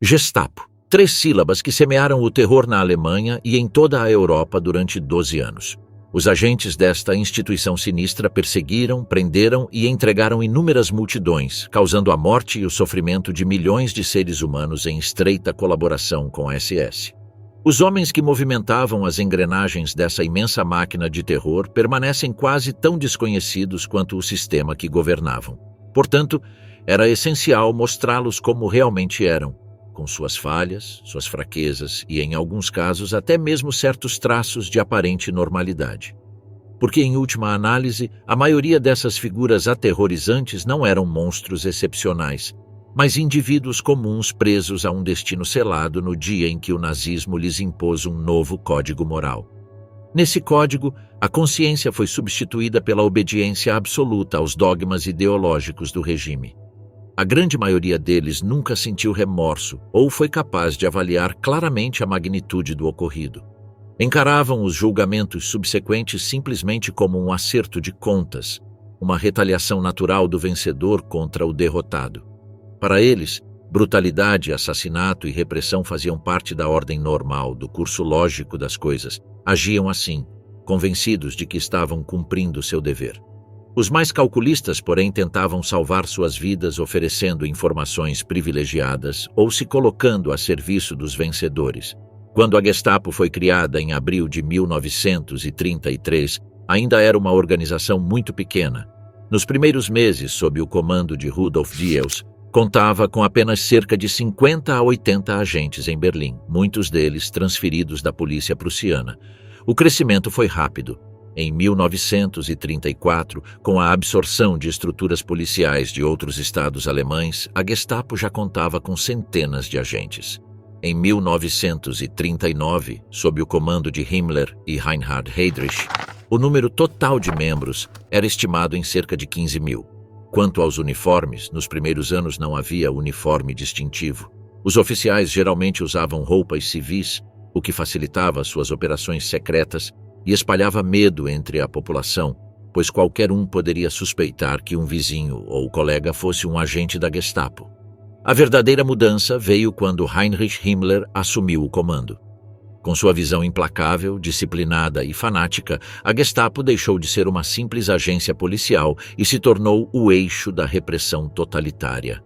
Gestapo. 3 sílabas que semearam o terror na Alemanha e em toda a Europa durante 12 anos. Os agentes desta instituição sinistra perseguiram, prenderam e entregaram inúmeras multidões, causando a morte e o sofrimento de milhões de seres humanos em estreita colaboração com a SS. Os homens que movimentavam as engrenagens dessa imensa máquina de terror permanecem quase tão desconhecidos quanto o sistema que governavam. Portanto, era essencial mostrá-los como realmente eram, com suas falhas, suas fraquezas e, em alguns casos, até mesmo certos traços de aparente normalidade. Porque, em última análise, a maioria dessas figuras aterrorizantes não eram monstros excepcionais, mas indivíduos comuns presos a um destino selado no dia em que o nazismo lhes impôs um novo código moral. Nesse código, a consciência foi substituída pela obediência absoluta aos dogmas ideológicos do regime. A grande maioria deles nunca sentiu remorso ou foi capaz de avaliar claramente a magnitude do ocorrido. Encaravam os julgamentos subsequentes simplesmente como um acerto de contas, uma retaliação natural do vencedor contra o derrotado. Para eles, brutalidade, assassinato e repressão faziam parte da ordem normal, do curso lógico das coisas. Agiam assim, convencidos de que estavam cumprindo seu dever. Os mais calculistas, porém, tentavam salvar suas vidas oferecendo informações privilegiadas ou se colocando a serviço dos vencedores. Quando a Gestapo foi criada em abril de 1933, ainda era uma organização muito pequena. Nos primeiros meses, sob o comando de Rudolf Diels, contava com apenas cerca de 50 a 80 agentes em Berlim, muitos deles transferidos da polícia prussiana. O crescimento foi rápido. Em 1934, com a absorção de estruturas policiais de outros estados alemães, a Gestapo já contava com centenas de agentes. Em 1939, sob o comando de Himmler e Reinhard Heydrich, o número total de membros era estimado em cerca de 15 mil. Quanto aos uniformes, nos primeiros anos não havia uniforme distintivo. Os oficiais geralmente usavam roupas civis, o que facilitava suas operações secretas e espalhava medo entre a população, pois qualquer um poderia suspeitar que um vizinho ou colega fosse um agente da Gestapo. A verdadeira mudança veio quando Heinrich Himmler assumiu o comando. Com sua visão implacável, disciplinada e fanática, a Gestapo deixou de ser uma simples agência policial e se tornou o eixo da repressão totalitária.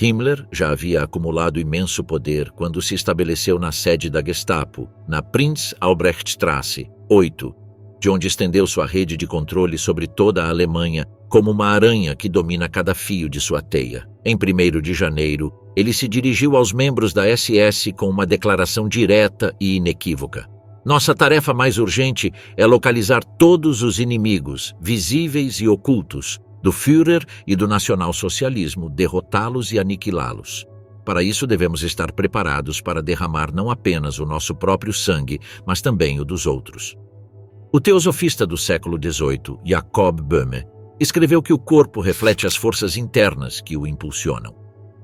Himmler já havia acumulado imenso poder quando se estabeleceu na sede da Gestapo, na Prinz-Albrechtstraße 8, de onde estendeu sua rede de controle sobre toda a Alemanha como uma aranha que domina cada fio de sua teia. Em 1º de janeiro, ele se dirigiu aos membros da SS com uma declaração direta e inequívoca. Nossa tarefa mais urgente é localizar todos os inimigos, visíveis e ocultos, do Führer e do nacionalsocialismo, derrotá-los e aniquilá-los. Para isso devemos estar preparados para derramar não apenas o nosso próprio sangue, mas também o dos outros. O teosofista do século XVIII, Jacob Böhme, escreveu que o corpo reflete as forças internas que o impulsionam.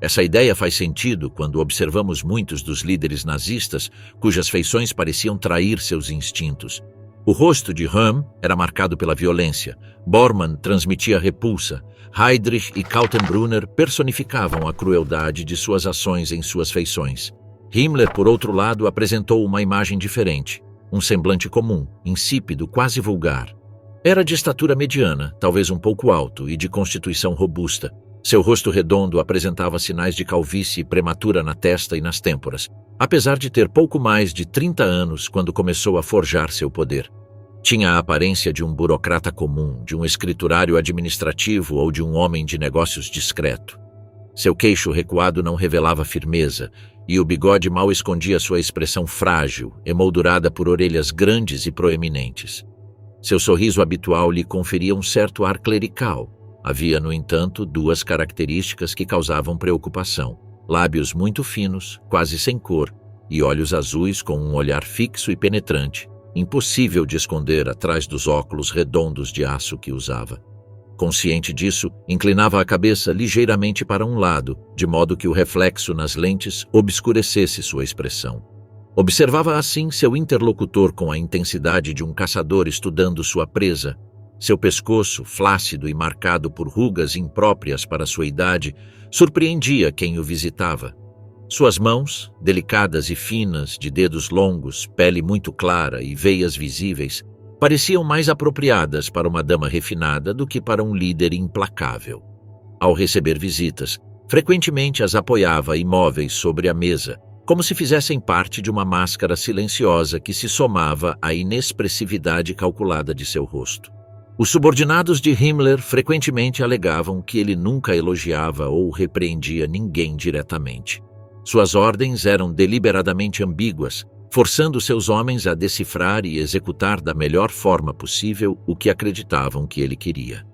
Essa ideia faz sentido quando observamos muitos dos líderes nazistas cujas feições pareciam trair seus instintos. O rosto de Röhm era marcado pela violência, Bormann transmitia repulsa, Heydrich e Kaltenbrunner personificavam a crueldade de suas ações em suas feições. Himmler, por outro lado, apresentou uma imagem diferente, um semblante comum, insípido, quase vulgar. Era de estatura mediana, talvez um pouco alto e de constituição robusta. Seu rosto redondo apresentava sinais de calvície prematura na testa e nas têmporas, apesar de ter pouco mais de 30 anos quando começou a forjar seu poder. Tinha a aparência de um burocrata comum, de um escriturário administrativo ou de um homem de negócios discreto. Seu queixo recuado não revelava firmeza, e o bigode mal escondia sua expressão frágil, emoldurada por orelhas grandes e proeminentes. Seu sorriso habitual lhe conferia um certo ar clerical. Havia, no entanto, 2 características que causavam preocupação: lábios muito finos, quase sem cor, e olhos azuis com um olhar fixo e penetrante, impossível de esconder atrás dos óculos redondos de aço que usava. Consciente disso, inclinava a cabeça ligeiramente para um lado, de modo que o reflexo nas lentes obscurecesse sua expressão. Observava assim seu interlocutor com a intensidade de um caçador estudando sua presa. Seu pescoço, flácido e marcado por rugas impróprias para sua idade, surpreendia quem o visitava. Suas mãos, delicadas e finas, de dedos longos, pele muito clara e veias visíveis, pareciam mais apropriadas para uma dama refinada do que para um líder implacável. Ao receber visitas, frequentemente as apoiava imóveis sobre a mesa, como se fizessem parte de uma máscara silenciosa que se somava à inexpressividade calculada de seu rosto. Os subordinados de Himmler frequentemente alegavam que ele nunca elogiava ou repreendia ninguém diretamente. Suas ordens eram deliberadamente ambíguas, forçando seus homens a decifrar e executar da melhor forma possível o que acreditavam que ele queria.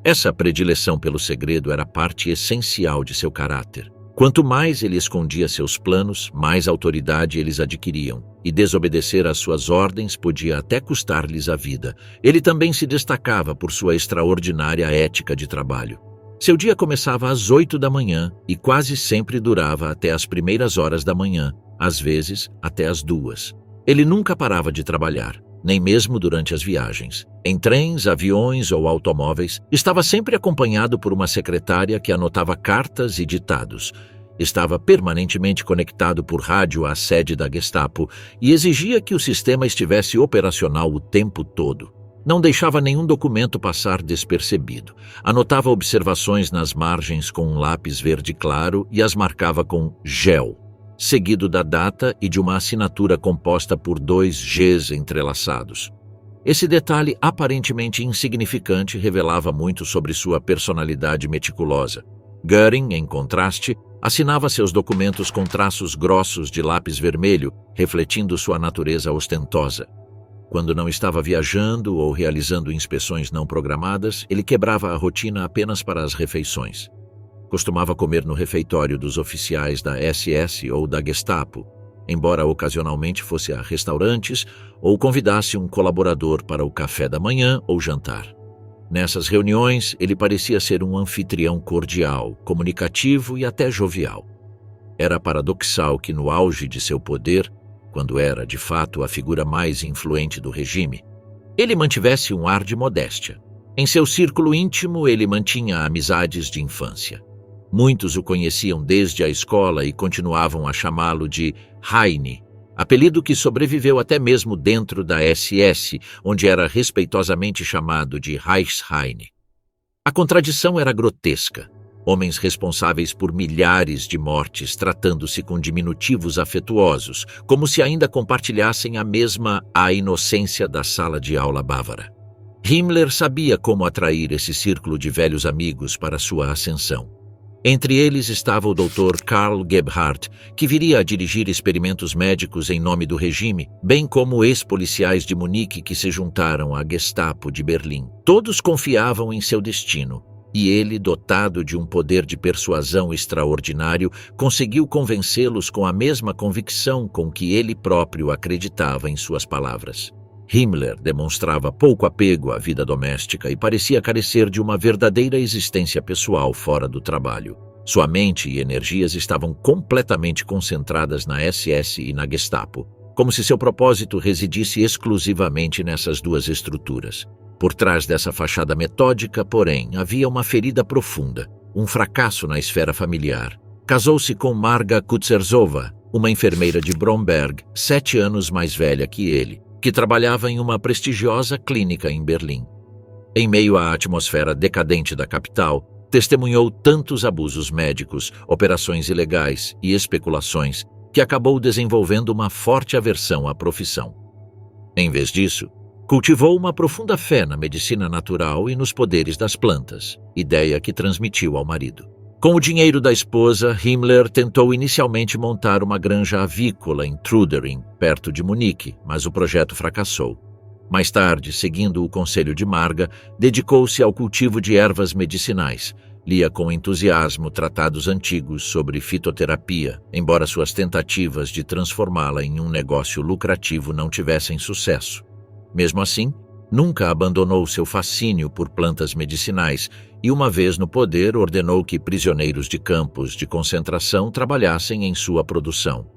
Essa predileção pelo segredo era parte essencial de seu caráter. Quanto mais ele escondia seus planos, mais autoridade eles adquiriam, e desobedecer às suas ordens podia até custar-lhes a vida. Ele também se destacava por sua extraordinária ética de trabalho. Seu dia começava às 8 da manhã e quase sempre durava até as primeiras horas da manhã, às vezes até as 2. Ele nunca parava de trabalhar, nem mesmo durante as viagens. Em trens, aviões ou automóveis, estava sempre acompanhado por uma secretária que anotava cartas e ditados. Estava permanentemente conectado por rádio à sede da Gestapo e exigia que o sistema estivesse operacional o tempo todo. Não deixava nenhum documento passar despercebido. Anotava observações nas margens com um lápis verde claro e as marcava com GEL, seguido da data e de uma assinatura composta por 2 Gs entrelaçados. Esse detalhe aparentemente insignificante revelava muito sobre sua personalidade meticulosa. Göring, em contraste, assinava seus documentos com traços grossos de lápis vermelho, refletindo sua natureza ostentosa. Quando não estava viajando ou realizando inspeções não programadas, ele quebrava a rotina apenas para as refeições. Costumava comer no refeitório dos oficiais da SS ou da Gestapo, embora ocasionalmente fosse a restaurantes ou convidasse um colaborador para o café da manhã ou jantar. Nessas reuniões, ele parecia ser um anfitrião cordial, comunicativo e até jovial. Era paradoxal que, no auge de seu poder, quando era, de fato, a figura mais influente do regime, ele mantivesse um ar de modéstia. Em seu círculo íntimo, ele mantinha amizades de infância. Muitos o conheciam desde a escola e continuavam a chamá-lo de Heine, apelido que sobreviveu até mesmo dentro da SS, onde era respeitosamente chamado de Reichsheine. A contradição era grotesca. Homens responsáveis por milhares de mortes tratando-se com diminutivos afetuosos, como se ainda compartilhassem a inocência da sala de aula bávara. Himmler sabia como atrair esse círculo de velhos amigos para sua ascensão. Entre eles estava o Dr. Karl Gebhardt, que viria a dirigir experimentos médicos em nome do regime, bem como ex-policiais de Munique que se juntaram à Gestapo de Berlim. Todos confiavam em seu destino, e ele, dotado de um poder de persuasão extraordinário, conseguiu convencê-los com a mesma convicção com que ele próprio acreditava em suas palavras. Himmler demonstrava pouco apego à vida doméstica e parecia carecer de uma verdadeira existência pessoal fora do trabalho. Sua mente e energias estavam completamente concentradas na SS e na Gestapo, como se seu propósito residisse exclusivamente nessas duas estruturas. Por trás dessa fachada metódica, porém, havia uma ferida profunda, um fracasso na esfera familiar. Casou-se com Marga Kutzerzova, uma enfermeira de Bromberg, 7 anos mais velha que ele, que trabalhava em uma prestigiosa clínica em Berlim. Em meio à atmosfera decadente da capital, testemunhou tantos abusos médicos, operações ilegais e especulações que acabou desenvolvendo uma forte aversão à profissão. Em vez disso, cultivou uma profunda fé na medicina natural e nos poderes das plantas, ideia que transmitiu ao marido. Com o dinheiro da esposa, Himmler tentou inicialmente montar uma granja avícola em Trudering, perto de Munique, mas o projeto fracassou. Mais tarde, seguindo o conselho de Marga, dedicou-se ao cultivo de ervas medicinais. Lia com entusiasmo tratados antigos sobre fitoterapia, embora suas tentativas de transformá-la em um negócio lucrativo não tivessem sucesso. Mesmo assim, nunca abandonou seu fascínio por plantas medicinais e, uma vez no poder, ordenou que prisioneiros de campos de concentração trabalhassem em sua produção.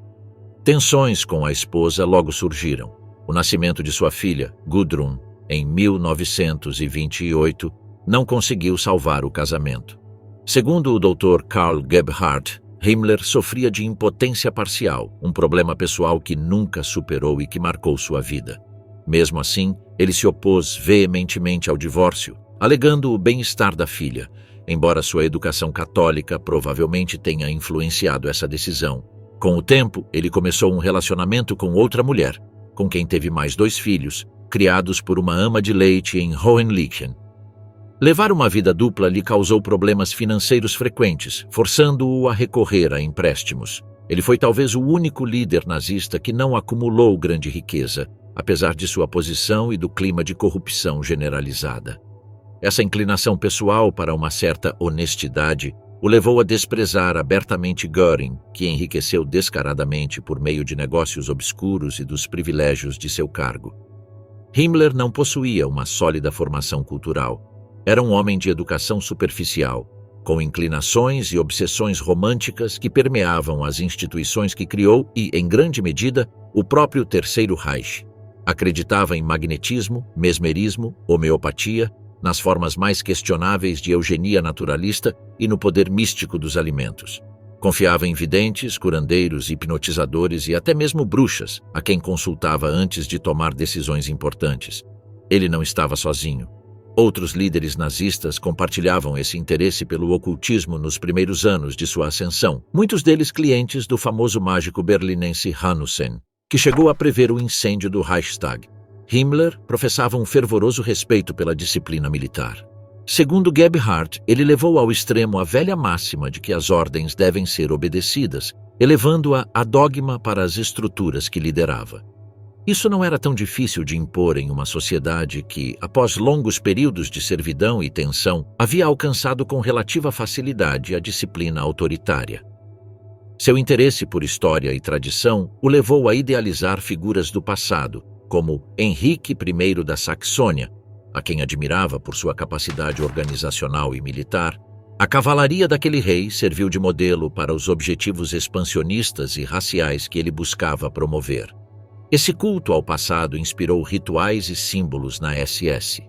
Tensões com a esposa logo surgiram. O nascimento de sua filha, Gudrun, em 1928, não conseguiu salvar o casamento. Segundo o Dr. Karl Gebhardt, Himmler sofria de impotência parcial, um problema pessoal que nunca superou e que marcou sua vida. Mesmo assim, ele se opôs veementemente ao divórcio, alegando o bem-estar da filha, embora sua educação católica provavelmente tenha influenciado essa decisão. Com o tempo, ele começou um relacionamento com outra mulher, com quem teve mais 2 filhos, criados por uma ama de leite em Hohenlychen. Levar uma vida dupla lhe causou problemas financeiros frequentes, forçando-o a recorrer a empréstimos. Ele foi talvez o único líder nazista que não acumulou grande riqueza, apesar de sua posição e do clima de corrupção generalizada. Essa inclinação pessoal para uma certa honestidade o levou a desprezar abertamente Göring, que enriqueceu descaradamente por meio de negócios obscuros e dos privilégios de seu cargo. Himmler não possuía uma sólida formação cultural. Era um homem de educação superficial, com inclinações e obsessões românticas que permeavam as instituições que criou e, em grande medida, o próprio Terceiro Reich. Acreditava em magnetismo, mesmerismo, homeopatia, nas formas mais questionáveis de eugenia naturalista e no poder místico dos alimentos. Confiava em videntes, curandeiros, hipnotizadores e até mesmo bruxas, a quem consultava antes de tomar decisões importantes. Ele não estava sozinho. Outros líderes nazistas compartilhavam esse interesse pelo ocultismo nos primeiros anos de sua ascensão, muitos deles clientes do famoso mágico berlinense Rasmussen, que chegou a prever o incêndio do Reichstag. Himmler professava um fervoroso respeito pela disciplina militar. Segundo Gebhardt, ele levou ao extremo a velha máxima de que as ordens devem ser obedecidas, elevando-a a dogma para as estruturas que liderava. Isso não era tão difícil de impor em uma sociedade que, após longos períodos de servidão e tensão, havia alcançado com relativa facilidade a disciplina autoritária. Seu interesse por história e tradição o levou a idealizar figuras do passado, como Henrique I da Saxônia, a quem admirava por sua capacidade organizacional e militar. A cavalaria daquele rei serviu de modelo para os objetivos expansionistas e raciais que ele buscava promover. Esse culto ao passado inspirou rituais e símbolos na SS.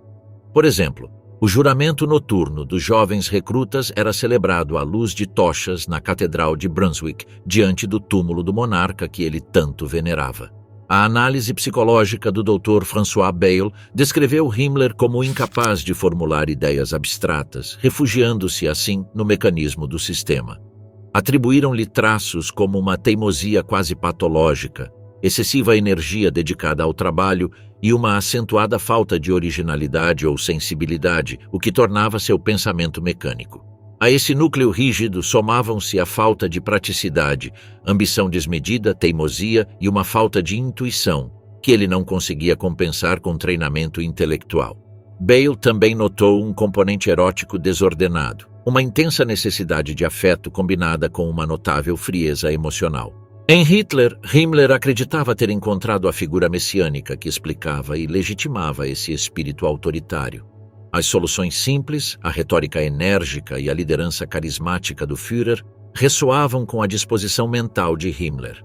Por exemplo, o juramento noturno dos jovens recrutas era celebrado à luz de tochas na Catedral de Brunswick, diante do túmulo do monarca que ele tanto venerava. A análise psicológica do Dr. François Bayle descreveu Himmler como incapaz de formular ideias abstratas, refugiando-se assim no mecanismo do sistema. Atribuíram-lhe traços como uma teimosia quase patológica, excessiva energia dedicada ao trabalho e uma acentuada falta de originalidade ou sensibilidade, o que tornava seu pensamento mecânico. A esse núcleo rígido somavam-se a falta de praticidade, ambição desmedida, teimosia e uma falta de intuição, que ele não conseguia compensar com treinamento intelectual. Bayle também notou um componente erótico desordenado, uma intensa necessidade de afeto combinada com uma notável frieza emocional. Em Hitler, Himmler acreditava ter encontrado a figura messiânica que explicava e legitimava esse espírito autoritário. As soluções simples, a retórica enérgica e a liderança carismática do Führer ressoavam com a disposição mental de Himmler.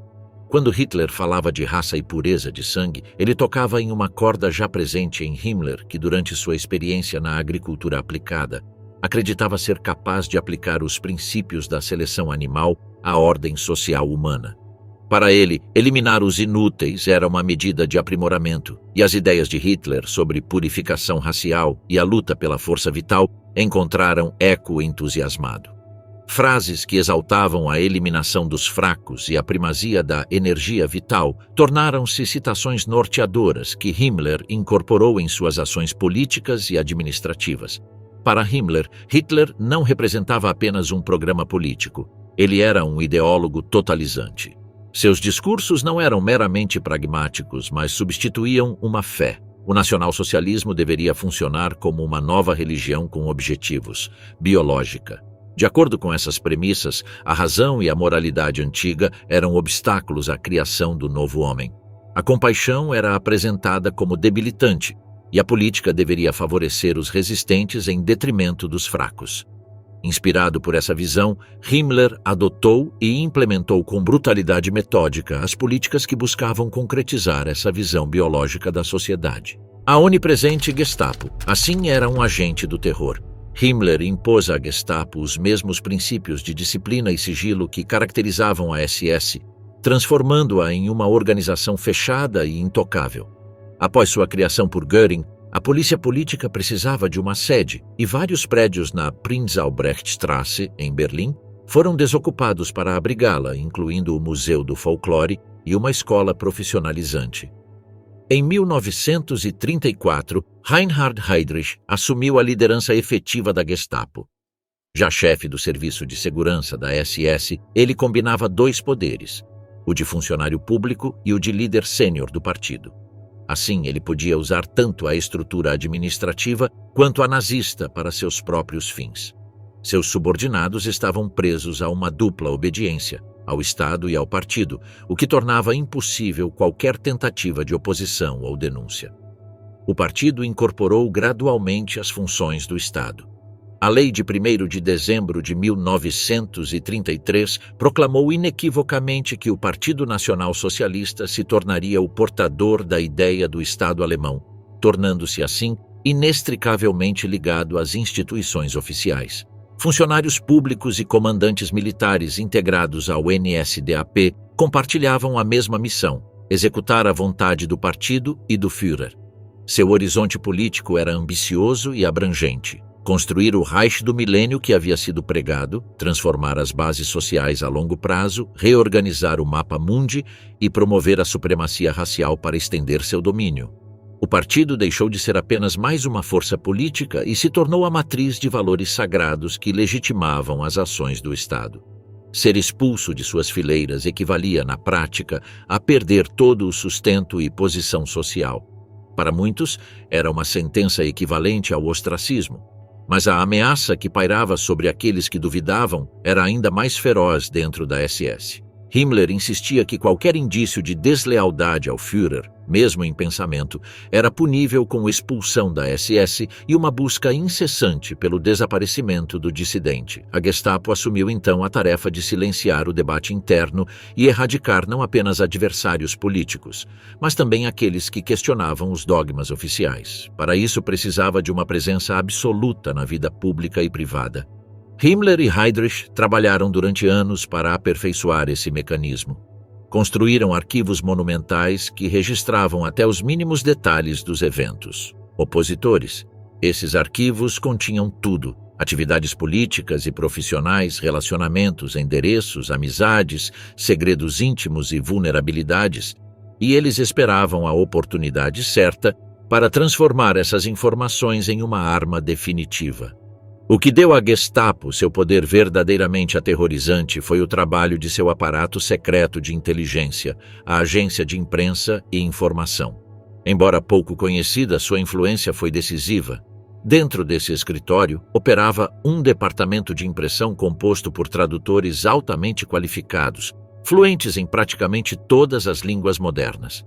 Quando Hitler falava de raça e pureza de sangue, ele tocava em uma corda já presente em Himmler, que durante sua experiência na agricultura aplicada, acreditava ser capaz de aplicar os princípios da seleção animal à ordem social humana. Para ele, eliminar os inúteis era uma medida de aprimoramento, e as ideias de Hitler sobre purificação racial e a luta pela força vital encontraram eco entusiasmado. Frases que exaltavam a eliminação dos fracos e a primazia da energia vital tornaram-se citações norteadoras que Himmler incorporou em suas ações políticas e administrativas. Para Himmler, Hitler não representava apenas um programa político, ele era um ideólogo totalizante. Seus discursos não eram meramente pragmáticos, mas substituíam uma fé. O nacionalsocialismo deveria funcionar como uma nova religião com objetivos, biológica. De acordo com essas premissas, a razão e a moralidade antiga eram obstáculos à criação do novo homem. A compaixão era apresentada como debilitante, e a política deveria favorecer os resistentes em detrimento dos fracos. Inspirado por essa visão, Himmler adotou e implementou com brutalidade metódica as políticas que buscavam concretizar essa visão biológica da sociedade. A onipresente Gestapo, assim, era um agente do terror. Himmler impôs à Gestapo os mesmos princípios de disciplina e sigilo que caracterizavam a SS, transformando-a em uma organização fechada e intocável. Após sua criação por Göring, a polícia política precisava de uma sede e vários prédios na Prinz-Albrecht-Straße, em Berlim, foram desocupados para abrigá-la, incluindo o Museu do Folclore e uma escola profissionalizante. Em 1934, Reinhard Heydrich assumiu a liderança efetiva da Gestapo. Já chefe do Serviço de Segurança da SS, ele combinava dois poderes, o de funcionário público e o de líder sênior do partido. Assim, ele podia usar tanto a estrutura administrativa quanto a nazista para seus próprios fins. Seus subordinados estavam presos a uma dupla obediência, ao Estado e ao partido, o que tornava impossível qualquer tentativa de oposição ou denúncia. O partido incorporou gradualmente as funções do Estado. A Lei de 1º de dezembro de 1933 proclamou inequivocamente que o Partido Nacional Socialista se tornaria o portador da ideia do Estado alemão, tornando-se assim inextricavelmente ligado às instituições oficiais. Funcionários públicos e comandantes militares integrados ao NSDAP compartilhavam a mesma missão, executar a vontade do partido e do Führer. Seu horizonte político era ambicioso e abrangente. Construir o Reich do milênio que havia sido pregado, transformar as bases sociais a longo prazo, reorganizar o mapa mundi e promover a supremacia racial para estender seu domínio. O partido deixou de ser apenas mais uma força política e se tornou a matriz de valores sagrados que legitimavam as ações do Estado. Ser expulso de suas fileiras equivalia, na prática, a perder todo o sustento e posição social. Para muitos, era uma sentença equivalente ao ostracismo. Mas a ameaça que pairava sobre aqueles que duvidavam era ainda mais feroz dentro da SS. Himmler insistia que qualquer indício de deslealdade ao Führer, mesmo em pensamento, era punível com expulsão da SS e uma busca incessante pelo desaparecimento do dissidente. A Gestapo assumiu então a tarefa de silenciar o debate interno e erradicar não apenas adversários políticos, mas também aqueles que questionavam os dogmas oficiais. Para isso, precisava de uma presença absoluta na vida pública e privada. Himmler e Heydrich trabalharam durante anos para aperfeiçoar esse mecanismo. Construíram arquivos monumentais que registravam até os mínimos detalhes dos eventos. Opositores. Esses arquivos continham tudo: atividades políticas e profissionais, relacionamentos, endereços, amizades, segredos íntimos e vulnerabilidades, e eles esperavam a oportunidade certa para transformar essas informações em uma arma definitiva. O que deu à Gestapo seu poder verdadeiramente aterrorizante foi o trabalho de seu aparato secreto de inteligência, a Agência de Imprensa e Informação. Embora pouco conhecida, sua influência foi decisiva. Dentro desse escritório, operava um departamento de impressão composto por tradutores altamente qualificados, fluentes em praticamente todas as línguas modernas.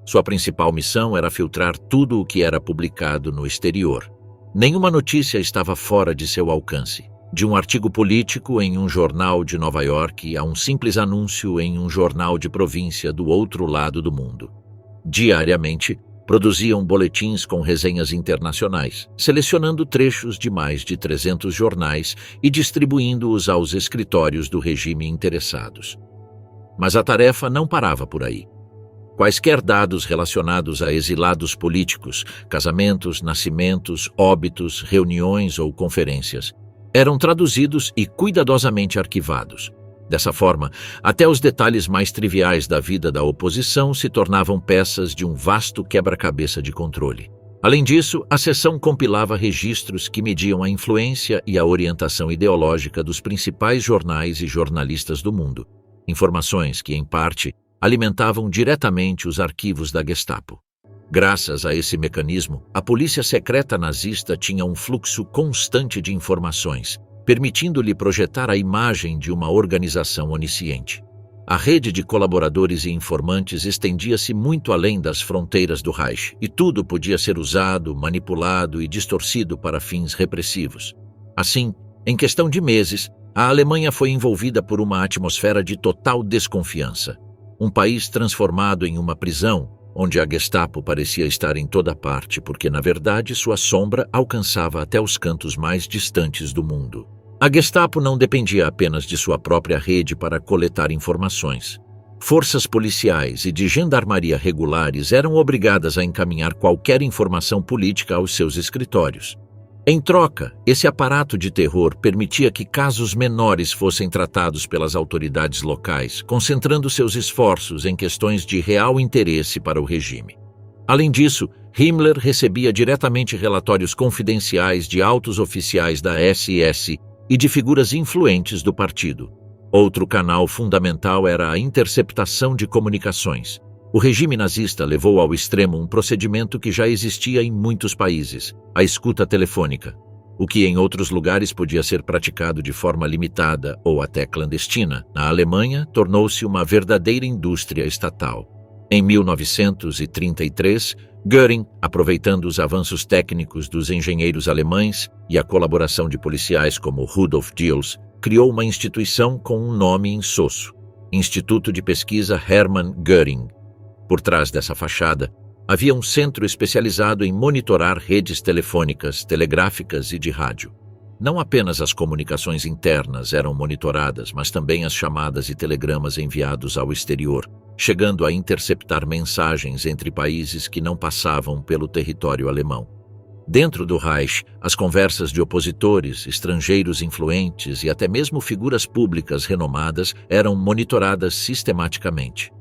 Sua principal missão era filtrar tudo o que era publicado no exterior. Nenhuma notícia estava fora de seu alcance. De um artigo político em um jornal de Nova York a um simples anúncio em um jornal de província do outro lado do mundo. Diariamente, produziam boletins com resenhas internacionais, selecionando trechos de mais de 300 jornais e distribuindo-os aos escritórios do regime interessados. Mas a tarefa não parava por aí. Quaisquer dados relacionados a exilados políticos, casamentos, nascimentos, óbitos, reuniões ou conferências, eram traduzidos e cuidadosamente arquivados. Dessa forma, até os detalhes mais triviais da vida da oposição se tornavam peças de um vasto quebra-cabeça de controle. Além disso, a seção compilava registros que mediam a influência e a orientação ideológica dos principais jornais e jornalistas do mundo, informações que, em parte, alimentavam diretamente os arquivos da Gestapo. Graças a esse mecanismo, a polícia secreta nazista tinha um fluxo constante de informações, permitindo-lhe projetar a imagem de uma organização onisciente. A rede de colaboradores e informantes estendia-se muito além das fronteiras do Reich, e tudo podia ser usado, manipulado e distorcido para fins repressivos. Assim, em questão de meses, a Alemanha foi envolvida por uma atmosfera de total desconfiança. Um país transformado em uma prisão, onde a Gestapo parecia estar em toda parte porque, na verdade, sua sombra alcançava até os cantos mais distantes do mundo. A Gestapo não dependia apenas de sua própria rede para coletar informações. Forças policiais e de gendarmeria regulares eram obrigadas a encaminhar qualquer informação política aos seus escritórios. Em troca, esse aparato de terror permitia que casos menores fossem tratados pelas autoridades locais, concentrando seus esforços em questões de real interesse para o regime. Além disso, Himmler recebia diretamente relatórios confidenciais de altos oficiais da SS e de figuras influentes do partido. Outro canal fundamental era a interceptação de comunicações. O regime nazista levou ao extremo um procedimento que já existia em muitos países, a escuta telefônica. O que em outros lugares podia ser praticado de forma limitada ou até clandestina, na Alemanha tornou-se uma verdadeira indústria estatal. Em 1933, Göring, aproveitando os avanços técnicos dos engenheiros alemães e a colaboração de policiais como Rudolf Diels, criou uma instituição com um nome insosso, Instituto de Pesquisa Hermann Göring. Por trás dessa fachada, havia um centro especializado em monitorar redes telefônicas, telegráficas e de rádio. Não apenas as comunicações internas eram monitoradas, mas também as chamadas e telegramas enviados ao exterior, chegando a interceptar mensagens entre países que não passavam pelo território alemão. Dentro do Reich, as conversas de opositores, estrangeiros influentes e até mesmo figuras públicas renomadas eram monitoradas sistematicamente.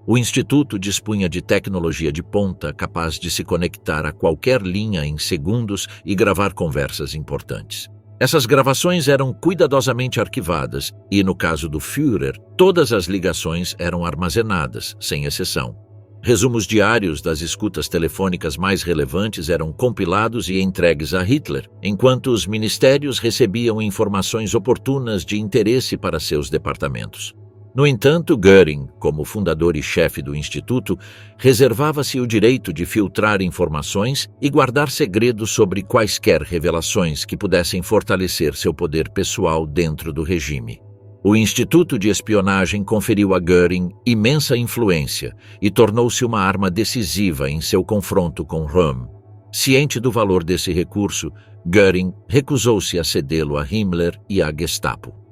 O Instituto dispunha de tecnologia de ponta capaz de se conectar a qualquer linha em segundos e gravar conversas importantes. Essas gravações eram cuidadosamente arquivadas e, no caso do Führer, todas as ligações eram armazenadas, sem exceção. Resumos diários das escutas telefônicas mais relevantes eram compilados e entregues a Hitler, enquanto os ministérios recebiam informações oportunas de interesse para seus departamentos. No entanto, Göring, como fundador e chefe do Instituto, reservava-se o direito de filtrar informações e guardar segredos sobre quaisquer revelações que pudessem fortalecer seu poder pessoal dentro do regime. O Instituto de Espionagem conferiu a Göring imensa influência e tornou-se uma arma decisiva em seu confronto com Röhm. Ciente do valor desse recurso, Göring recusou-se a cedê-lo a Himmler e à Gestapo.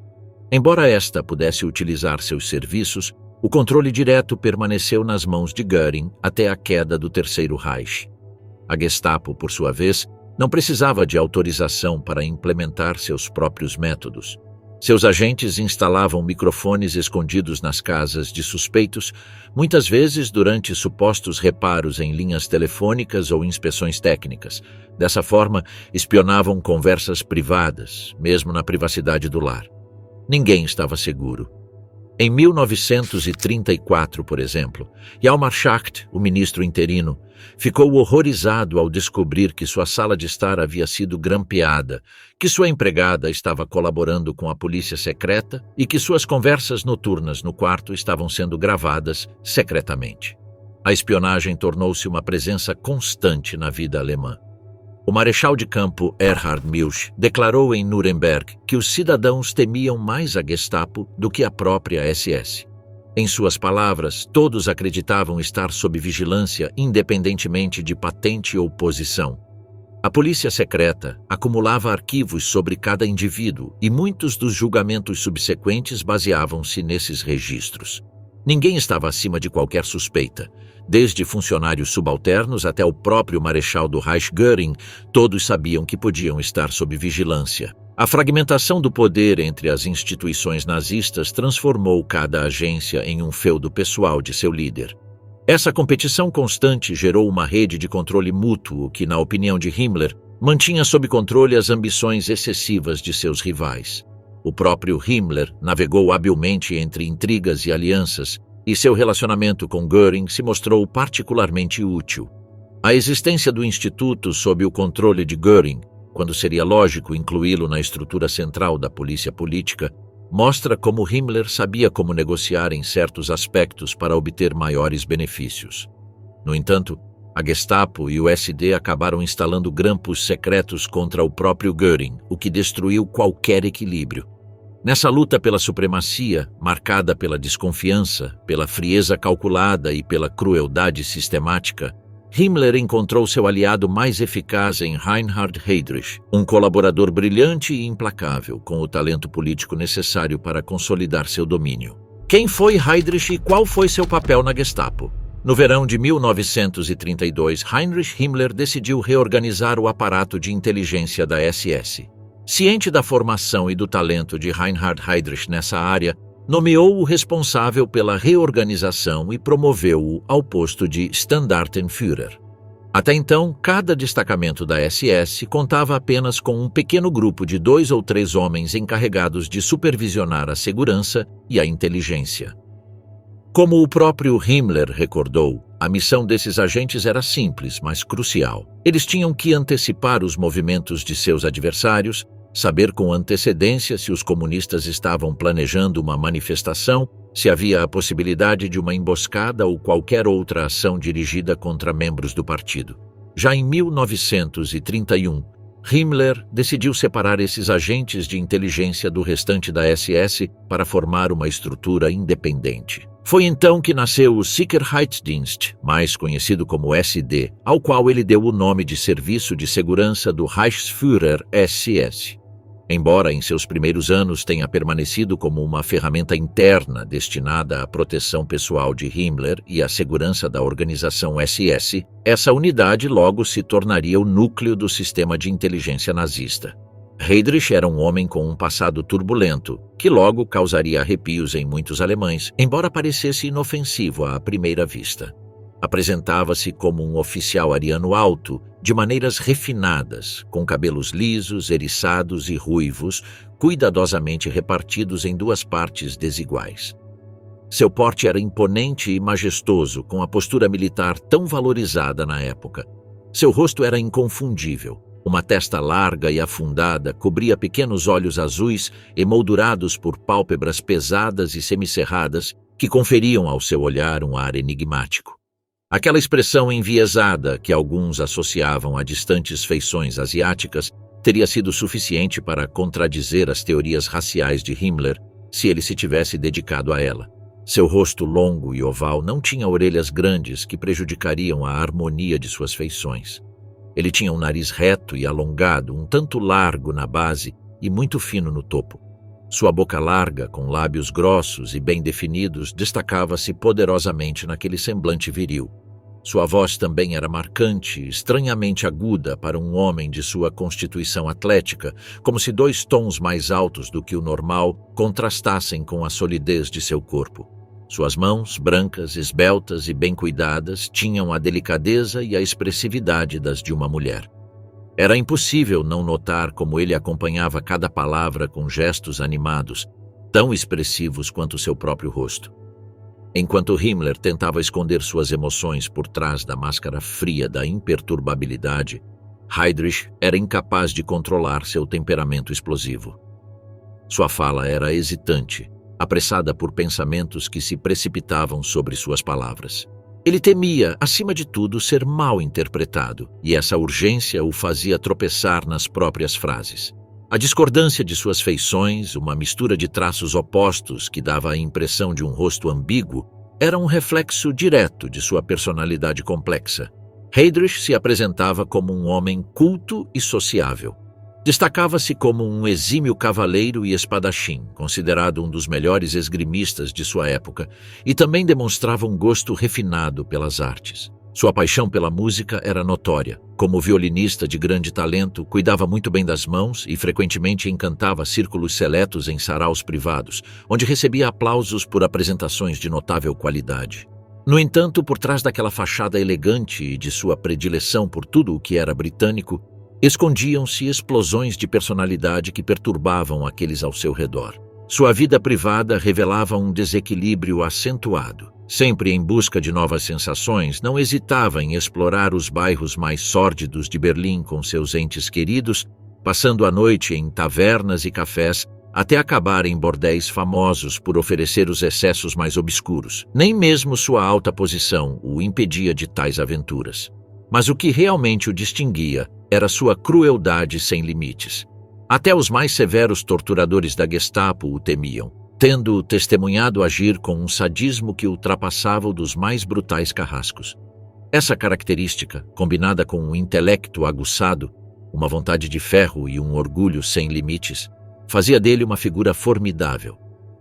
Embora esta pudesse utilizar seus serviços, o controle direto permaneceu nas mãos de Göring até a queda do Terceiro Reich. A Gestapo, por sua vez, não precisava de autorização para implementar seus próprios métodos. Seus agentes instalavam microfones escondidos nas casas de suspeitos, muitas vezes durante supostos reparos em linhas telefônicas ou inspeções técnicas. Dessa forma, espionavam conversas privadas, mesmo na privacidade do lar. Ninguém estava seguro. Em 1934, por exemplo, Hjalmar Schacht, o ministro interino, ficou horrorizado ao descobrir que sua sala de estar havia sido grampeada, que sua empregada estava colaborando com a polícia secreta e que suas conversas noturnas no quarto estavam sendo gravadas secretamente. A espionagem tornou-se uma presença constante na vida alemã. O marechal de campo Erhard Milch declarou em Nuremberg que os cidadãos temiam mais a Gestapo do que a própria SS. Em suas palavras, todos acreditavam estar sob vigilância independentemente de patente ou posição. A polícia secreta acumulava arquivos sobre cada indivíduo e muitos dos julgamentos subsequentes baseavam-se nesses registros. Ninguém estava acima de qualquer suspeita. Desde funcionários subalternos até o próprio marechal do Reich Göring, todos sabiam que podiam estar sob vigilância. A fragmentação do poder entre as instituições nazistas transformou cada agência em um feudo pessoal de seu líder. Essa competição constante gerou uma rede de controle mútuo que, na opinião de Himmler, mantinha sob controle as ambições excessivas de seus rivais. O próprio Himmler navegou habilmente entre intrigas e alianças, e seu relacionamento com Göring se mostrou particularmente útil. A existência do Instituto sob o controle de Göring, quando seria lógico incluí-lo na estrutura central da polícia política, mostra como Himmler sabia como negociar em certos aspectos para obter maiores benefícios. No entanto, a Gestapo e o SD acabaram instalando grampos secretos contra o próprio Göring, o que destruiu qualquer equilíbrio. Nessa luta pela supremacia, marcada pela desconfiança, pela frieza calculada e pela crueldade sistemática, Himmler encontrou seu aliado mais eficaz em Reinhard Heydrich, um colaborador brilhante e implacável, com o talento político necessário para consolidar seu domínio. Quem foi Heydrich e qual foi seu papel na Gestapo? No verão de 1932, Heinrich Himmler decidiu reorganizar o aparato de inteligência da SS. Ciente da formação e do talento de Reinhard Heydrich nessa área, nomeou-o responsável pela reorganização e promoveu-o ao posto de Standartenführer. Até então, cada destacamento da SS contava apenas com um pequeno grupo de 2 ou 3 homens encarregados de supervisionar a segurança e a inteligência. Como o próprio Himmler recordou, a missão desses agentes era simples, mas crucial. Eles tinham que antecipar os movimentos de seus adversários, saber com antecedência se os comunistas estavam planejando uma manifestação, se havia a possibilidade de uma emboscada ou qualquer outra ação dirigida contra membros do partido. Já em 1931, Himmler decidiu separar esses agentes de inteligência do restante da SS para formar uma estrutura independente. Foi então que nasceu o Sicherheitsdienst, mais conhecido como SD, ao qual ele deu o nome de Serviço de Segurança do Reichsführer SS. Embora em seus primeiros anos tenha permanecido como uma ferramenta interna destinada à proteção pessoal de Himmler e à segurança da organização SS, essa unidade logo se tornaria o núcleo do sistema de inteligência nazista. Heydrich era um homem com um passado turbulento, que logo causaria arrepios em muitos alemães, embora parecesse inofensivo à primeira vista. Apresentava-se como um oficial ariano alto, de maneiras refinadas, com cabelos lisos, eriçados e ruivos, cuidadosamente repartidos em 2 partes desiguais. Seu porte era imponente e majestoso, com a postura militar tão valorizada na época. Seu rosto era inconfundível. Uma testa larga e afundada cobria pequenos olhos azuis emoldurados por pálpebras pesadas e semicerradas que conferiam ao seu olhar um ar enigmático. Aquela expressão enviesada que alguns associavam a distantes feições asiáticas teria sido suficiente para contradizer as teorias raciais de Himmler se ele se tivesse dedicado a ela. Seu rosto longo e oval não tinha orelhas grandes que prejudicariam a harmonia de suas feições. Ele tinha um nariz reto e alongado, um tanto largo na base e muito fino no topo. Sua boca larga, com lábios grossos e bem definidos, destacava-se poderosamente naquele semblante viril. Sua voz também era marcante, estranhamente aguda para um homem de sua constituição atlética, como se 2 tons mais altos do que o normal contrastassem com a solidez de seu corpo. Suas mãos, brancas, esbeltas e bem cuidadas, tinham a delicadeza e a expressividade das de uma mulher. Era impossível não notar como ele acompanhava cada palavra com gestos animados, tão expressivos quanto seu próprio rosto. Enquanto Himmler tentava esconder suas emoções por trás da máscara fria da imperturbabilidade, Heydrich era incapaz de controlar seu temperamento explosivo. Sua fala era hesitante, apressada por pensamentos que se precipitavam sobre suas palavras. Ele temia, acima de tudo, ser mal interpretado, e essa urgência o fazia tropeçar nas próprias frases. A discordância de suas feições, uma mistura de traços opostos que dava a impressão de um rosto ambíguo, era um reflexo direto de sua personalidade complexa. Heydrich se apresentava como um homem culto e sociável. Destacava-se como um exímio cavaleiro e espadachim, considerado um dos melhores esgrimistas de sua época, e também demonstrava um gosto refinado pelas artes. Sua paixão pela música era notória. Como violinista de grande talento, cuidava muito bem das mãos e frequentemente encantava círculos seletos em saraus privados, onde recebia aplausos por apresentações de notável qualidade. No entanto, por trás daquela fachada elegante e de sua predileção por tudo o que era britânico, escondiam-se explosões de personalidade que perturbavam aqueles ao seu redor. Sua vida privada revelava um desequilíbrio acentuado. Sempre em busca de novas sensações, não hesitava em explorar os bairros mais sórdidos de Berlim com seus entes queridos, passando a noite em tavernas e cafés, até acabar em bordéis famosos por oferecer os excessos mais obscuros. Nem mesmo sua alta posição o impedia de tais aventuras. Mas o que realmente o distinguia era sua crueldade sem limites. Até os mais severos torturadores da Gestapo o temiam, tendo testemunhado agir com um sadismo que ultrapassava o dos mais brutais carrascos. Essa característica, combinada com um intelecto aguçado, uma vontade de ferro e um orgulho sem limites, fazia dele uma figura formidável.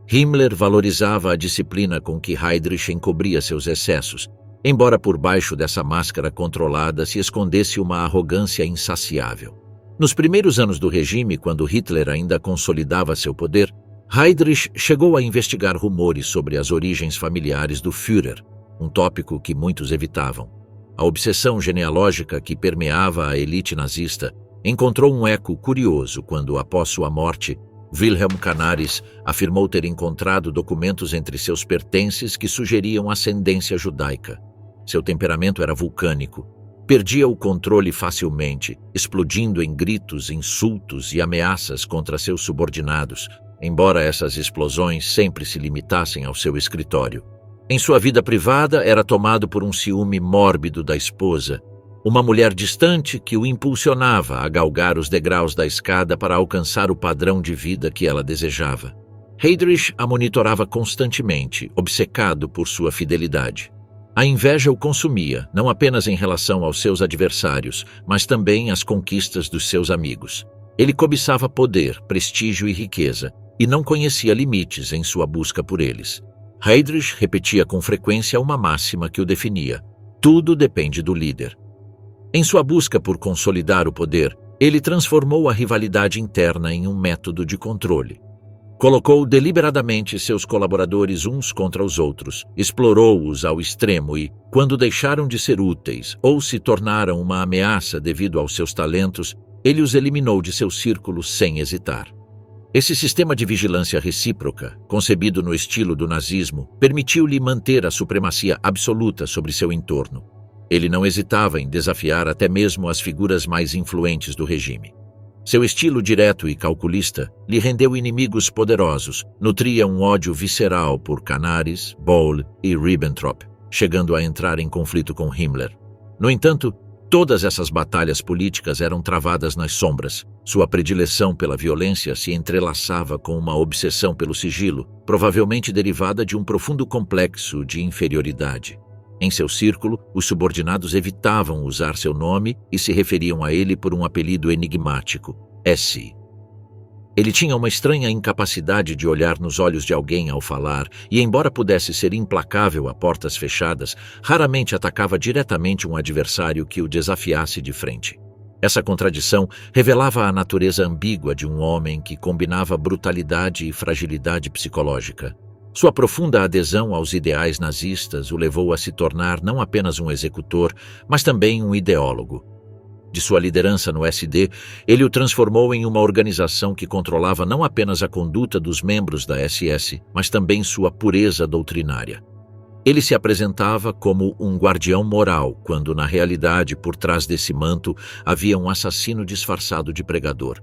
Himmler valorizava a disciplina com que Heydrich encobria seus excessos, embora por baixo dessa máscara controlada se escondesse uma arrogância insaciável. Nos primeiros anos do regime, quando Hitler ainda consolidava seu poder, Heydrich chegou a investigar rumores sobre as origens familiares do Führer, um tópico que muitos evitavam. A obsessão genealógica que permeava a elite nazista encontrou um eco curioso quando, após sua morte, Wilhelm Canaris afirmou ter encontrado documentos entre seus pertences que sugeriam ascendência judaica. Seu temperamento era vulcânico. Perdia o controle facilmente, explodindo em gritos, insultos e ameaças contra seus subordinados, embora essas explosões sempre se limitassem ao seu escritório. Em sua vida privada, era tomado por um ciúme mórbido da esposa, uma mulher distante que o impulsionava a galgar os degraus da escada para alcançar o padrão de vida que ela desejava. Heydrich a monitorava constantemente, obcecado por sua fidelidade. A inveja o consumia, não apenas em relação aos seus adversários, mas também às conquistas dos seus amigos. Ele cobiçava poder, prestígio e riqueza, e não conhecia limites em sua busca por eles. Heydrich repetia com frequência uma máxima que o definia: tudo depende do líder. Em sua busca por consolidar o poder, ele transformou a rivalidade interna em um método de controle. Colocou deliberadamente seus colaboradores uns contra os outros, explorou-os ao extremo e, quando deixaram de ser úteis ou se tornaram uma ameaça devido aos seus talentos, ele os eliminou de seu círculo sem hesitar. Esse sistema de vigilância recíproca, concebido no estilo do nazismo, permitiu-lhe manter a supremacia absoluta sobre seu entorno. Ele não hesitava em desafiar até mesmo as figuras mais influentes do regime. Seu estilo direto e calculista lhe rendeu inimigos poderosos, nutria um ódio visceral por Canaris, Boll e Ribbentrop, chegando a entrar em conflito com Himmler. No entanto, todas essas batalhas políticas eram travadas nas sombras. Sua predileção pela violência se entrelaçava com uma obsessão pelo sigilo, provavelmente derivada de um profundo complexo de inferioridade. Em seu círculo, os subordinados evitavam usar seu nome e se referiam a ele por um apelido enigmático, S. Ele tinha uma estranha incapacidade de olhar nos olhos de alguém ao falar e, embora pudesse ser implacável a portas fechadas, raramente atacava diretamente um adversário que o desafiasse de frente. Essa contradição revelava a natureza ambígua de um homem que combinava brutalidade e fragilidade psicológica. Sua profunda adesão aos ideais nazistas o levou a se tornar não apenas um executor, mas também um ideólogo. De sua liderança no SD, ele o transformou em uma organização que controlava não apenas a conduta dos membros da SS, mas também sua pureza doutrinária. Ele se apresentava como um guardião moral, quando na realidade, por trás desse manto, havia um assassino disfarçado de pregador.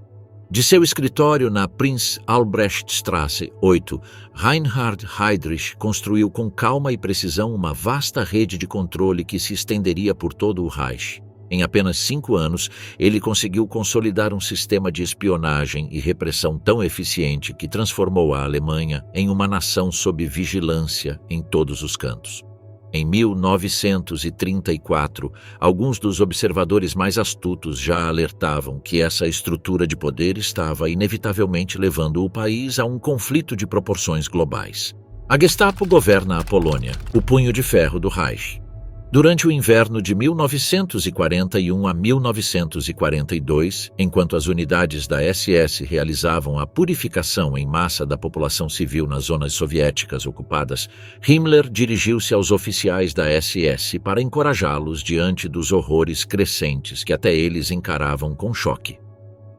De seu escritório na Prinz Albrechtstraße 8, Reinhard Heydrich construiu com calma e precisão uma vasta rede de controle que se estenderia por todo o Reich. Em apenas 5 anos, ele conseguiu consolidar um sistema de espionagem e repressão tão eficiente que transformou a Alemanha em uma nação sob vigilância em todos os cantos. Em 1934, alguns dos observadores mais astutos já alertavam que essa estrutura de poder estava inevitavelmente levando o país a um conflito de proporções globais. A Gestapo governa a Polônia, o punho de ferro do Reich. Durante o inverno de 1941 a 1942, enquanto as unidades da SS realizavam a purificação em massa da população civil nas zonas soviéticas ocupadas, Himmler dirigiu-se aos oficiais da SS para encorajá-los diante dos horrores crescentes que até eles encaravam com choque.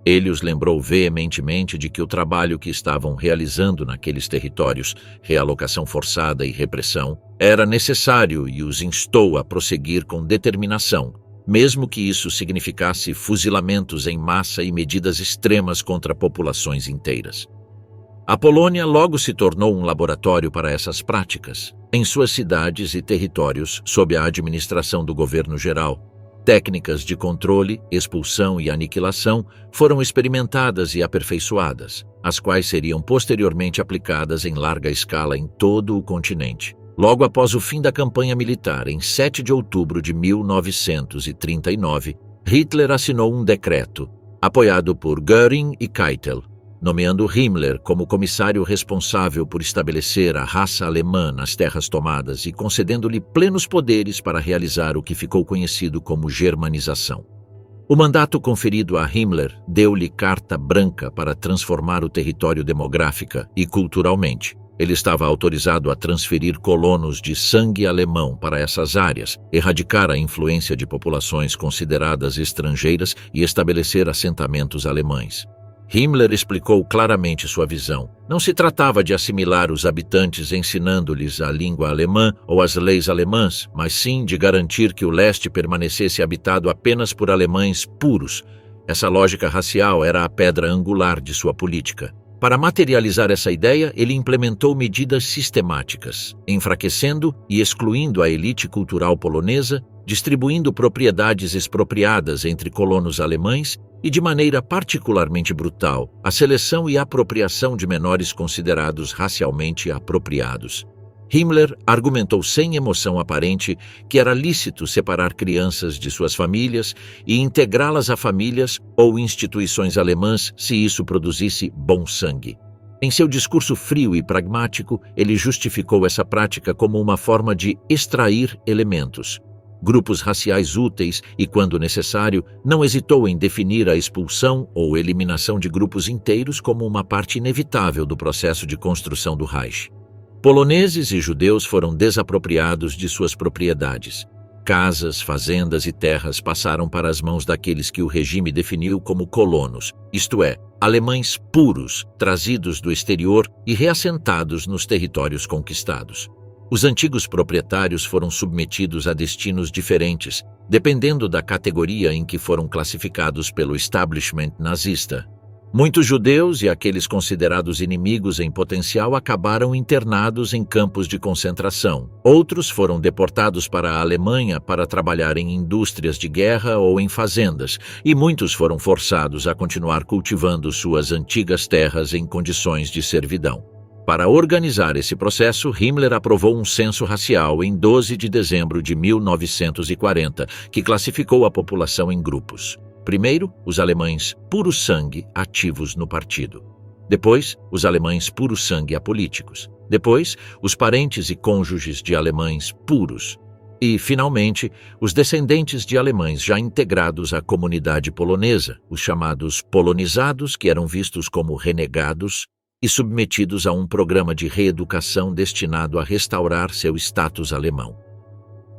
Ele os lembrou veementemente de que o trabalho que estavam realizando naqueles territórios, realocação forçada e repressão, era necessário e os instou a prosseguir com determinação, mesmo que isso significasse fuzilamentos em massa e medidas extremas contra populações inteiras. A Polônia logo se tornou um laboratório para essas práticas. Em suas cidades e territórios, sob a administração do governo geral, Técnicas de controle, expulsão e aniquilação foram experimentadas e aperfeiçoadas, as quais seriam posteriormente aplicadas em larga escala em todo o continente. Logo após o fim da campanha militar, em 7 de outubro de 1939, Hitler assinou um decreto, apoiado por Göring e Keitel, nomeando Himmler como comissário responsável por estabelecer a raça alemã nas terras tomadas e concedendo-lhe plenos poderes para realizar o que ficou conhecido como germanização. O mandato conferido a Himmler deu-lhe carta branca para transformar o território demográfica e culturalmente. Ele estava autorizado a transferir colonos de sangue alemão para essas áreas, erradicar a influência de populações consideradas estrangeiras e estabelecer assentamentos alemães. Himmler explicou claramente sua visão. Não se tratava de assimilar os habitantes ensinando-lhes a língua alemã ou as leis alemãs, mas sim de garantir que o leste permanecesse habitado apenas por alemães puros. Essa lógica racial era a pedra angular de sua política. Para materializar essa ideia, ele implementou medidas sistemáticas, enfraquecendo e excluindo a elite cultural polonesa, distribuindo propriedades expropriadas entre colonos alemães e, de maneira particularmente brutal, a seleção e apropriação de menores considerados racialmente apropriados. Himmler argumentou sem emoção aparente que era lícito separar crianças de suas famílias e integrá-las a famílias ou instituições alemãs se isso produzisse bom sangue. Em seu discurso frio e pragmático, ele justificou essa prática como uma forma de extrair elementos, grupos raciais úteis e, quando necessário, não hesitou em definir a expulsão ou eliminação de grupos inteiros como uma parte inevitável do processo de construção do Reich. Poloneses e judeus foram desapropriados de suas propriedades. Casas, fazendas e terras passaram para as mãos daqueles que o regime definiu como colonos, isto é, alemães puros, trazidos do exterior e reassentados nos territórios conquistados. Os antigos proprietários foram submetidos a destinos diferentes, dependendo da categoria em que foram classificados pelo establishment nazista. Muitos judeus e aqueles considerados inimigos em potencial acabaram internados em campos de concentração. Outros foram deportados para a Alemanha para trabalhar em indústrias de guerra ou em fazendas, e muitos foram forçados a continuar cultivando suas antigas terras em condições de servidão. Para organizar esse processo, Himmler aprovou um censo racial em 12 de dezembro de 1940, que classificou a população em grupos. Primeiro, os alemães puro-sangue ativos no partido. Depois, os alemães puro-sangue apolíticos. Depois, os parentes e cônjuges de alemães puros. E, finalmente, os descendentes de alemães já integrados à comunidade polonesa, os chamados polonizados, que eram vistos como renegados e submetidos a um programa de reeducação destinado a restaurar seu status alemão.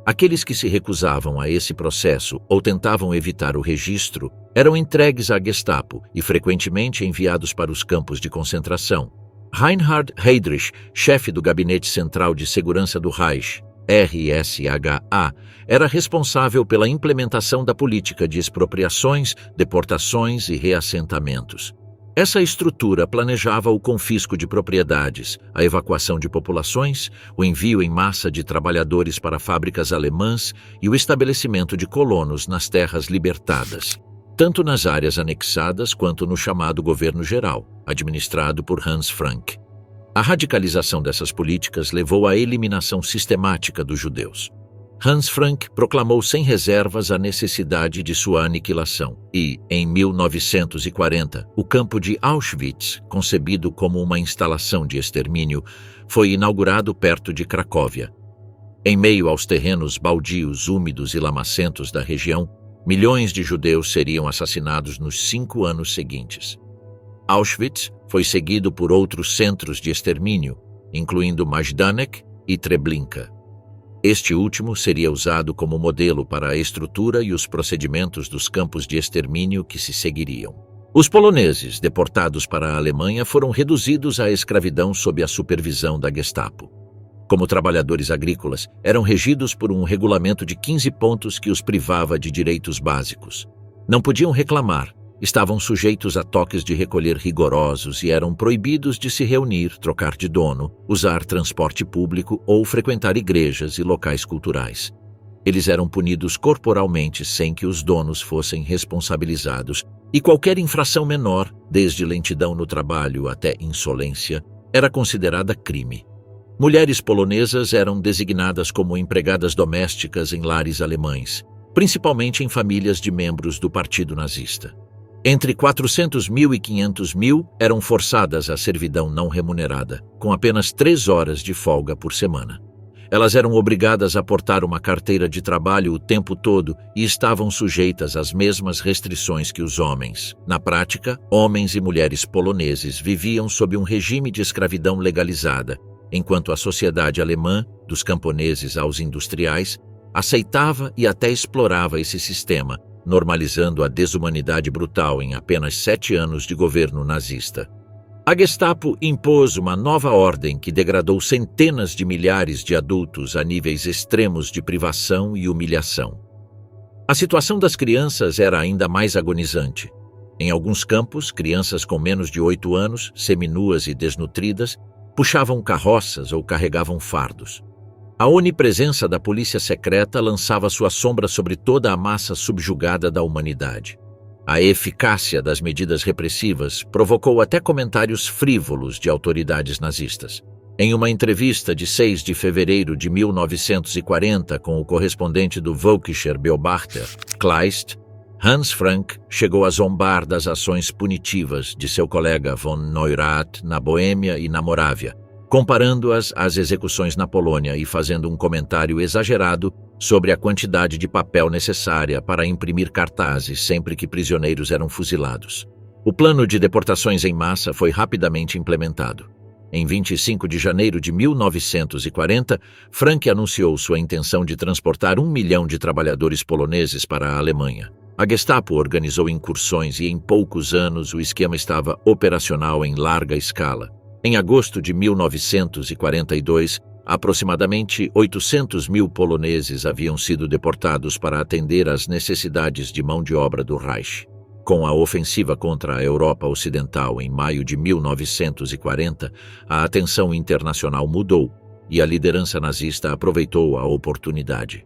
Aqueles que se recusavam a esse processo ou tentavam evitar o registro eram entregues à Gestapo e frequentemente enviados para os campos de concentração. Reinhard Heydrich, chefe do Gabinete Central de Segurança do Reich, RSHA, era responsável pela implementação da política de expropriações, deportações e reassentamentos. Essa estrutura planejava o confisco de propriedades, a evacuação de populações, o envio em massa de trabalhadores para fábricas alemãs e o estabelecimento de colonos nas terras libertadas, tanto nas áreas anexadas quanto no chamado governo geral, administrado por Hans Frank. A radicalização dessas políticas levou à eliminação sistemática dos judeus. Hans Frank proclamou sem reservas a necessidade de sua aniquilação e, em 1940, o campo de Auschwitz, concebido como uma instalação de extermínio, foi inaugurado perto de Cracóvia. Em meio aos terrenos baldios, úmidos e lamacentos da região, milhões de judeus seriam assassinados nos 5 anos seguintes. Auschwitz foi seguido por outros centros de extermínio, incluindo Majdanek e Treblinka. Este último seria usado como modelo para a estrutura e os procedimentos dos campos de extermínio que se seguiriam. Os poloneses, deportados para a Alemanha, foram reduzidos à escravidão sob a supervisão da Gestapo. Como trabalhadores agrícolas, eram regidos por um regulamento de 15 pontos que os privava de direitos básicos. Não podiam reclamar, estavam sujeitos a toques de recolher rigorosos e eram proibidos de se reunir, trocar de dono, usar transporte público ou frequentar igrejas e locais culturais. Eles eram punidos corporalmente sem que os donos fossem responsabilizados, e qualquer infração menor, desde lentidão no trabalho até insolência, era considerada crime. Mulheres polonesas eram designadas como empregadas domésticas em lares alemães, principalmente em famílias de membros do Partido Nazista. Entre 400.000 e 500.000 eram forçadas à servidão não remunerada, com apenas 3 horas de folga por semana. Elas eram obrigadas a portar uma carteira de trabalho o tempo todo e estavam sujeitas às mesmas restrições que os homens. Na prática, homens e mulheres poloneses viviam sob um regime de escravidão legalizada, enquanto a sociedade alemã, dos camponeses aos industriais, aceitava e até explorava esse sistema, normalizando a desumanidade brutal em apenas 7 anos de governo nazista. A Gestapo impôs uma nova ordem que degradou centenas de milhares de adultos a níveis extremos de privação e humilhação. A situação das crianças era ainda mais agonizante. Em alguns campos, crianças com menos de 8 anos, seminuas e desnutridas, puxavam carroças ou carregavam fardos. A onipresença da polícia secreta lançava sua sombra sobre toda a massa subjugada da humanidade. A eficácia das medidas repressivas provocou até comentários frívolos de autoridades nazistas. Em uma entrevista de 6 de fevereiro de 1940 com o correspondente do Völkischer Beobachter, Kleist, Hans Frank chegou a zombar das ações punitivas de seu colega von Neurath na Boêmia e na Morávia, comparando-as às execuções na Polônia e fazendo um comentário exagerado sobre a quantidade de papel necessária para imprimir cartazes sempre que prisioneiros eram fuzilados. O plano de deportações em massa foi rapidamente implementado. Em 25 de janeiro de 1940, Frank anunciou sua intenção de transportar 1 milhão de trabalhadores poloneses para a Alemanha. A Gestapo organizou incursões e em poucos anos o esquema estava operacional em larga escala. Em agosto de 1942, aproximadamente 800.000 poloneses haviam sido deportados para atender às necessidades de mão de obra do Reich. Com a ofensiva contra a Europa Ocidental em maio de 1940, a atenção internacional mudou e a liderança nazista aproveitou a oportunidade.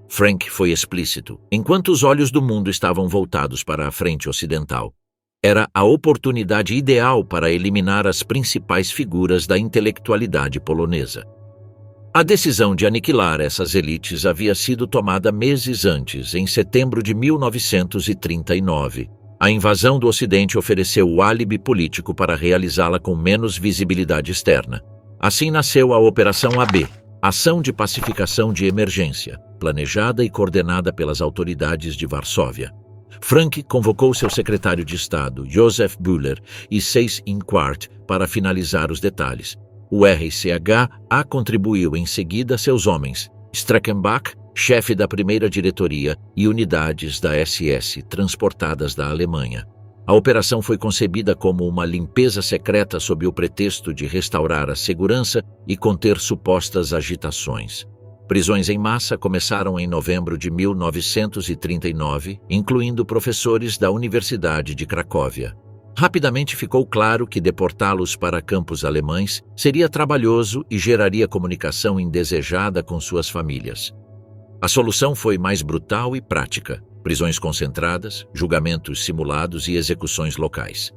Frank foi explícito. Enquanto os olhos do mundo estavam voltados para a frente ocidental, era a oportunidade ideal para eliminar as principais figuras da intelectualidade polonesa. A decisão de aniquilar essas elites havia sido tomada meses antes, em setembro de 1939. A invasão do Ocidente ofereceu o álibi político para realizá-la com menos visibilidade externa. Assim nasceu a Operação AB, Ação de Pacificação de Emergência, planejada e coordenada pelas autoridades de Varsóvia. Frank convocou seu secretário de Estado, Joseph Bühler, e Seyss-Inquart para finalizar os detalhes. O RCH contribuiu em seguida seus homens, Streckenbach, chefe da primeira diretoria, e unidades da SS transportadas da Alemanha. A operação foi concebida como uma limpeza secreta sob o pretexto de restaurar a segurança e conter supostas agitações. Prisões em massa começaram em novembro de 1939, incluindo professores da Universidade de Cracóvia. Rapidamente ficou claro que deportá-los para campos alemães seria trabalhoso e geraria comunicação indesejada com suas famílias. A solução foi mais brutal e prática: prisões concentradas, julgamentos simulados e execuções locais.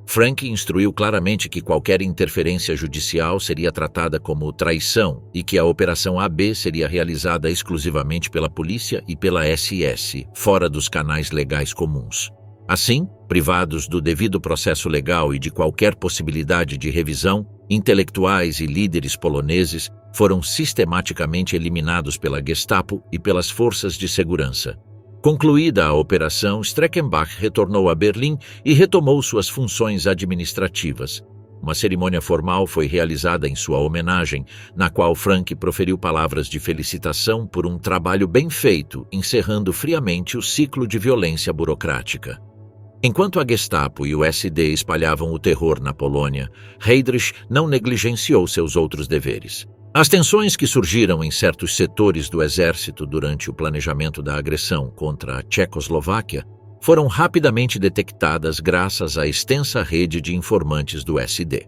Frank instruiu claramente que qualquer interferência judicial seria tratada como traição e que a Operação AB seria realizada exclusivamente pela polícia e pela SS, fora dos canais legais comuns. Assim, privados do devido processo legal e de qualquer possibilidade de revisão, intelectuais e líderes poloneses foram sistematicamente eliminados pela Gestapo e pelas forças de segurança. Concluída a operação, Streckenbach retornou a Berlim e retomou suas funções administrativas. Uma cerimônia formal foi realizada em sua homenagem, na qual Frank proferiu palavras de felicitação por um trabalho bem feito, encerrando friamente o ciclo de violência burocrática. Enquanto a Gestapo e o SD espalhavam o terror na Polônia, Heydrich não negligenciou seus outros deveres. As tensões que surgiram em certos setores do exército durante o planejamento da agressão contra a Tchecoslováquia foram rapidamente detectadas graças à extensa rede de informantes do SD.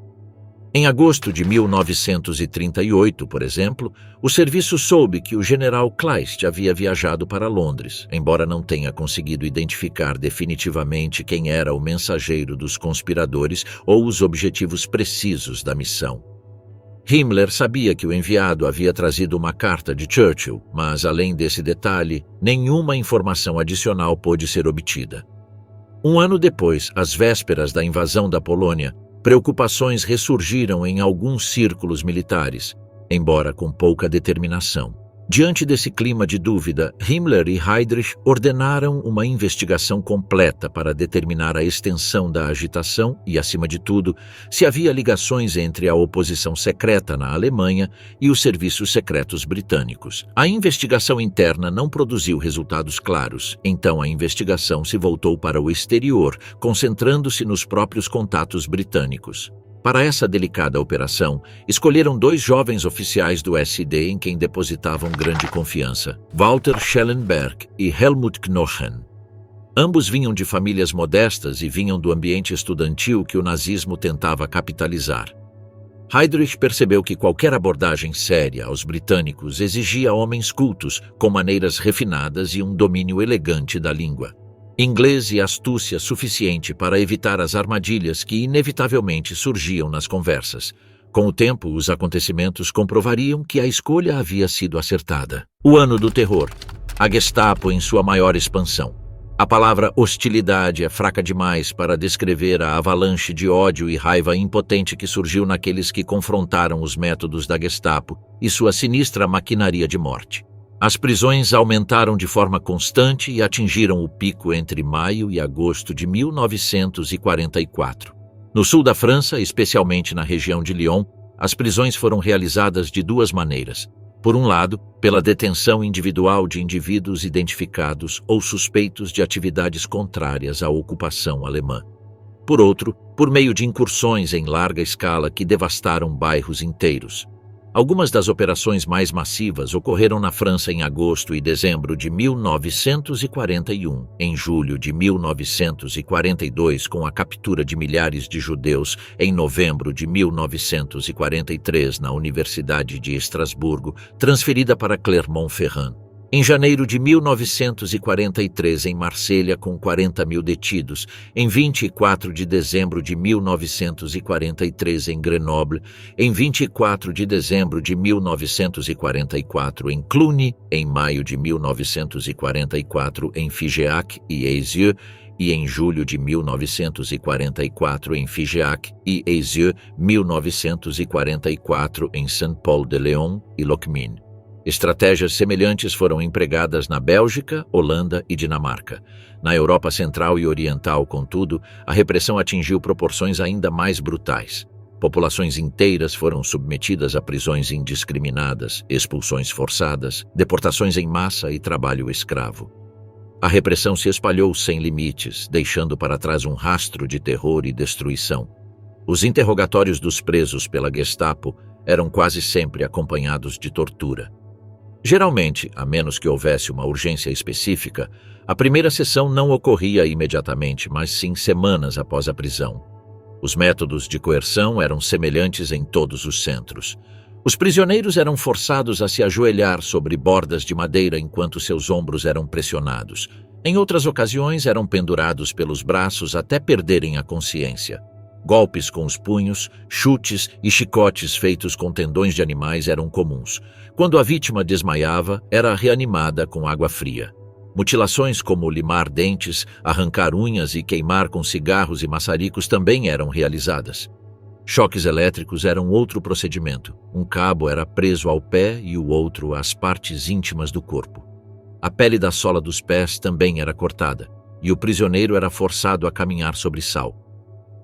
Em agosto de 1938, por exemplo, o serviço soube que o general Kleist havia viajado para Londres, embora não tenha conseguido identificar definitivamente quem era o mensageiro dos conspiradores ou os objetivos precisos da missão. Himmler sabia que o enviado havia trazido uma carta de Churchill, mas, além desse detalhe, nenhuma informação adicional pôde ser obtida. Um ano depois, às vésperas da invasão da Polônia, preocupações ressurgiram em alguns círculos militares, embora com pouca determinação. Diante desse clima de dúvida, Himmler e Heydrich ordenaram uma investigação completa para determinar a extensão da agitação e, acima de tudo, se havia ligações entre a oposição secreta na Alemanha e os serviços secretos britânicos. A investigação interna não produziu resultados claros, então a investigação se voltou para o exterior, concentrando-se nos próprios contatos britânicos. Para essa delicada operação, escolheram 2 jovens oficiais do SD em quem depositavam grande confiança, Walter Schellenberg e Helmut Knochen. Ambos vinham de famílias modestas e vinham do ambiente estudantil que o nazismo tentava capitalizar. Heydrich percebeu que qualquer abordagem séria aos britânicos exigia homens cultos, com maneiras refinadas e um domínio elegante da língua. Inglês e astúcia suficiente para evitar as armadilhas que inevitavelmente surgiam nas conversas. Com o tempo, os acontecimentos comprovariam que a escolha havia sido acertada. O ano do terror. A Gestapo em sua maior expansão. A palavra hostilidade é fraca demais para descrever a avalanche de ódio e raiva impotente que surgiu naqueles que confrontaram os métodos da Gestapo e sua sinistra maquinaria de morte. As prisões aumentaram de forma constante e atingiram o pico entre maio e agosto de 1944. No sul da França, especialmente na região de Lyon, as prisões foram realizadas de 2 maneiras. Por um lado, pela detenção individual de indivíduos identificados ou suspeitos de atividades contrárias à ocupação alemã. Por outro, por meio de incursões em larga escala que devastaram bairros inteiros. Algumas das operações mais massivas ocorreram na França em agosto e dezembro de 1941, em julho de 1942, com a captura de milhares de judeus, em novembro de 1943 na Universidade de Estrasburgo, transferida para Clermont-Ferrand. Em janeiro de 1943, em Marselha, com 40.000 detidos. Em 24 de dezembro de 1943, em Grenoble. Em 24 de dezembro de 1944, em Cluny. Em maio de 1944, em Figeac e Ezieux. E em julho de 1944, em Figeac e Ezieux. 1944, em Saint-Paul-de-Léon e Locmine. Estratégias semelhantes foram empregadas na Bélgica, Holanda e Dinamarca. Na Europa Central e Oriental, contudo, a repressão atingiu proporções ainda mais brutais. Populações inteiras foram submetidas a prisões indiscriminadas, expulsões forçadas, deportações em massa e trabalho escravo. A repressão se espalhou sem limites, deixando para trás um rastro de terror e destruição. Os interrogatórios dos presos pela Gestapo eram quase sempre acompanhados de tortura. Geralmente, a menos que houvesse uma urgência específica, a primeira sessão não ocorria imediatamente, mas sim semanas após a prisão. Os métodos de coerção eram semelhantes em todos os centros. Os prisioneiros eram forçados a se ajoelhar sobre bordas de madeira enquanto seus ombros eram pressionados. Em outras ocasiões, eram pendurados pelos braços até perderem a consciência. Golpes com os punhos, chutes e chicotes feitos com tendões de animais eram comuns. Quando a vítima desmaiava, era reanimada com água fria. Mutilações como limar dentes, arrancar unhas e queimar com cigarros e maçaricos também eram realizadas. Choques elétricos eram outro procedimento. Um cabo era preso ao pé e o outro às partes íntimas do corpo. A pele da sola dos pés também era cortada, e o prisioneiro era forçado a caminhar sobre sal.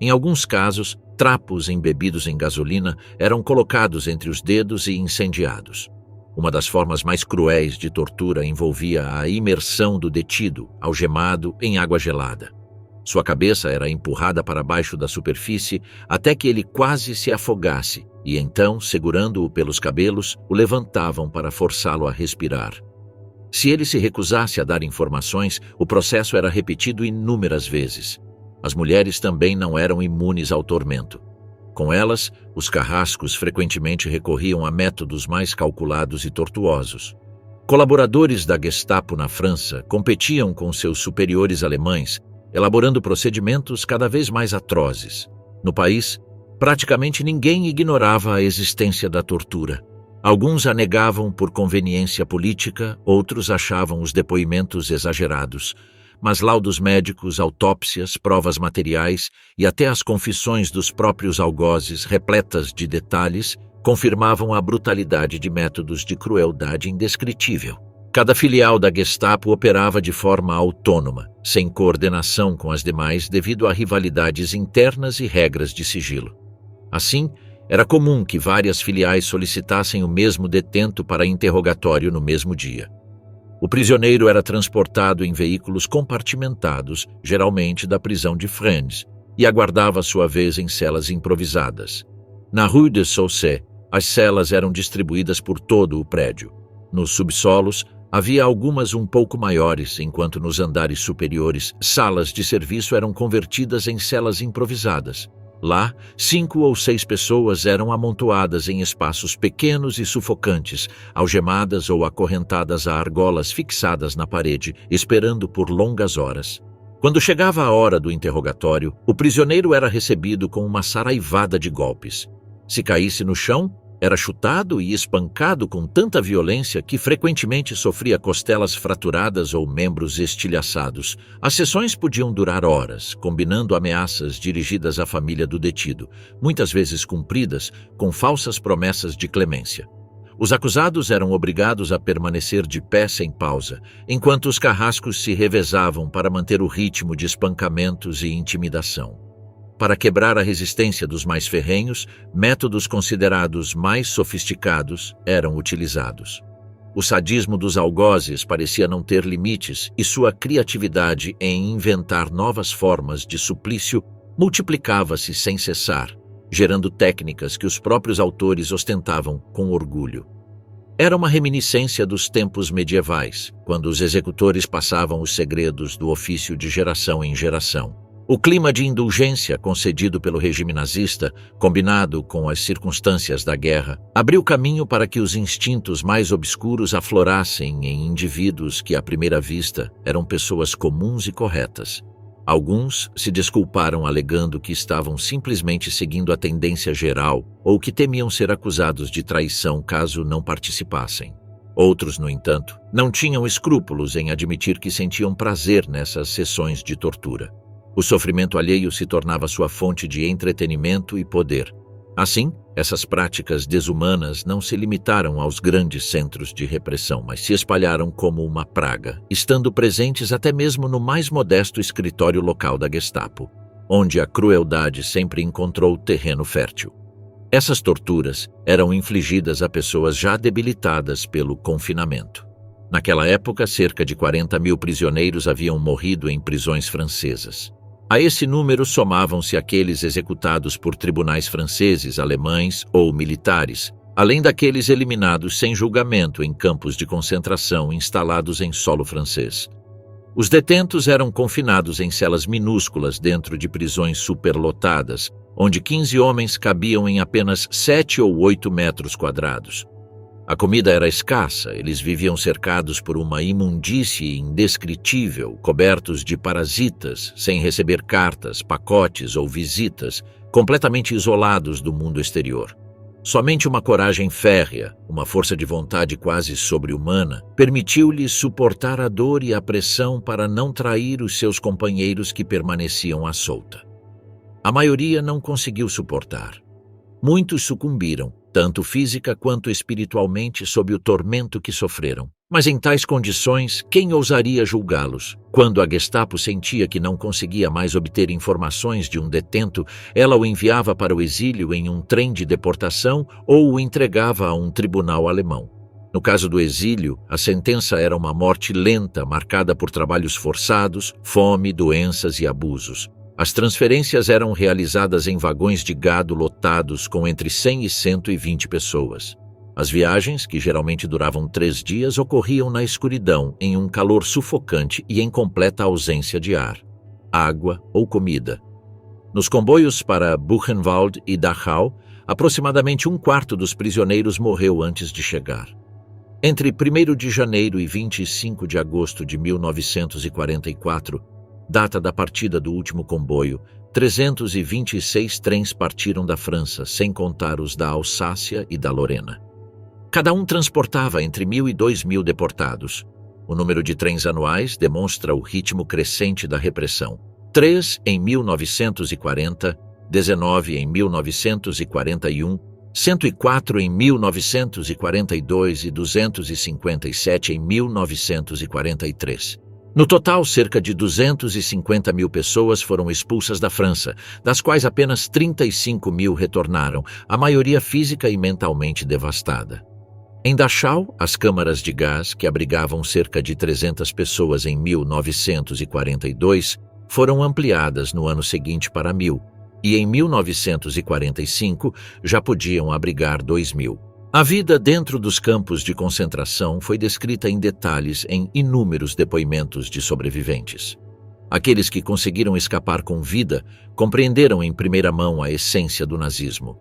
Em alguns casos, trapos embebidos em gasolina eram colocados entre os dedos e incendiados. Uma das formas mais cruéis de tortura envolvia a imersão do detido, algemado, em água gelada. Sua cabeça era empurrada para baixo da superfície até que ele quase se afogasse, e então, segurando-o pelos cabelos, o levantavam para forçá-lo a respirar. Se ele se recusasse a dar informações, o processo era repetido inúmeras vezes. As mulheres também não eram imunes ao tormento. Com elas, os carrascos frequentemente recorriam a métodos mais calculados e tortuosos. Colaboradores da Gestapo na França competiam com seus superiores alemães, elaborando procedimentos cada vez mais atrozes. No país, praticamente ninguém ignorava a existência da tortura. Alguns a negavam por conveniência política, outros achavam os depoimentos exagerados. Mas laudos médicos, autópsias, provas materiais e até as confissões dos próprios algozes, repletas de detalhes, confirmavam a brutalidade de métodos de crueldade indescritível. Cada filial da Gestapo operava de forma autônoma, sem coordenação com as demais devido a rivalidades internas e regras de sigilo. Assim, era comum que várias filiais solicitassem o mesmo detento para interrogatório no mesmo dia. O prisioneiro era transportado em veículos compartimentados, geralmente da prisão de Fresnes, e aguardava sua vez em celas improvisadas. Na Rue de Saussay, as celas eram distribuídas por todo o prédio. Nos subsolos, havia algumas um pouco maiores, enquanto nos andares superiores, salas de serviço eram convertidas em celas improvisadas. Lá, 5 ou 6 pessoas eram amontoadas em espaços pequenos e sufocantes, algemadas ou acorrentadas a argolas fixadas na parede, esperando por longas horas. Quando chegava a hora do interrogatório, o prisioneiro era recebido com uma saraivada de golpes. Se caísse no chão, era chutado e espancado com tanta violência que frequentemente sofria costelas fraturadas ou membros estilhaçados. As sessões podiam durar horas, combinando ameaças dirigidas à família do detido, muitas vezes cumpridas com falsas promessas de clemência. Os acusados eram obrigados a permanecer de pé sem pausa, enquanto os carrascos se revezavam para manter o ritmo de espancamentos e intimidação. Para quebrar a resistência dos mais ferrenhos, métodos considerados mais sofisticados eram utilizados. O sadismo dos algozes parecia não ter limites e sua criatividade em inventar novas formas de suplício multiplicava-se sem cessar, gerando técnicas que os próprios autores ostentavam com orgulho. Era uma reminiscência dos tempos medievais, quando os executores passavam os segredos do ofício de geração em geração. O clima de indulgência concedido pelo regime nazista, combinado com as circunstâncias da guerra, abriu caminho para que os instintos mais obscuros aflorassem em indivíduos que, à primeira vista, eram pessoas comuns e corretas. Alguns se desculparam alegando que estavam simplesmente seguindo a tendência geral ou que temiam ser acusados de traição caso não participassem. Outros, no entanto, não tinham escrúpulos em admitir que sentiam prazer nessas sessões de tortura. O sofrimento alheio se tornava sua fonte de entretenimento e poder. Assim, essas práticas desumanas não se limitaram aos grandes centros de repressão, mas se espalharam como uma praga, estando presentes até mesmo no mais modesto escritório local da Gestapo, onde a crueldade sempre encontrou terreno fértil. Essas torturas eram infligidas a pessoas já debilitadas pelo confinamento. Naquela época, cerca de 40 mil prisioneiros haviam morrido em prisões francesas. A esse número somavam-se aqueles executados por tribunais franceses, alemães ou militares, além daqueles eliminados sem julgamento em campos de concentração instalados em solo francês. Os detentos eram confinados em celas minúsculas dentro de prisões superlotadas, onde 15 homens cabiam em apenas 7 ou 8 metros quadrados. A comida era escassa, eles viviam cercados por uma imundície indescritível, cobertos de parasitas, sem receber cartas, pacotes ou visitas, completamente isolados do mundo exterior. Somente uma coragem férrea, uma força de vontade quase sobre-humana, permitiu-lhes suportar a dor e a pressão para não trair os seus companheiros que permaneciam à solta. A maioria não conseguiu suportar. Muitos sucumbiram, tanto física quanto espiritualmente, sob o tormento que sofreram. Mas em tais condições, quem ousaria julgá-los? Quando a Gestapo sentia que não conseguia mais obter informações de um detento, ela o enviava para o exílio em um trem de deportação ou o entregava a um tribunal alemão. No caso do exílio, a sentença era uma morte lenta, marcada por trabalhos forçados, fome, doenças e abusos. As transferências eram realizadas em vagões de gado lotados com entre 100 e 120 pessoas. As viagens, que geralmente duravam 3 dias, ocorriam na escuridão, em um calor sufocante e em completa ausência de ar, água ou comida. Nos comboios para Buchenwald e Dachau, aproximadamente um quarto dos prisioneiros morreu antes de chegar. Entre 1º de janeiro e 25 de agosto de 1944, data da partida do último comboio, 326 trens partiram da França, sem contar os da Alsácia e da Lorena. Cada um transportava entre 1.000 e 2.000 deportados. O número de trens anuais demonstra o ritmo crescente da repressão. 3 em 1940, 19 em 1941, 104 em 1942 e 257 em 1943. No total, cerca de 250.000 pessoas foram expulsas da França, das quais apenas 35.000 retornaram, a maioria física e mentalmente devastada. Em Dachau, as câmaras de gás, que abrigavam cerca de 300 pessoas em 1942, foram ampliadas no ano seguinte para 1.000, e em 1945 já podiam abrigar 2.000. A vida dentro dos campos de concentração foi descrita em detalhes em inúmeros depoimentos de sobreviventes. Aqueles que conseguiram escapar com vida compreenderam em primeira mão a essência do nazismo.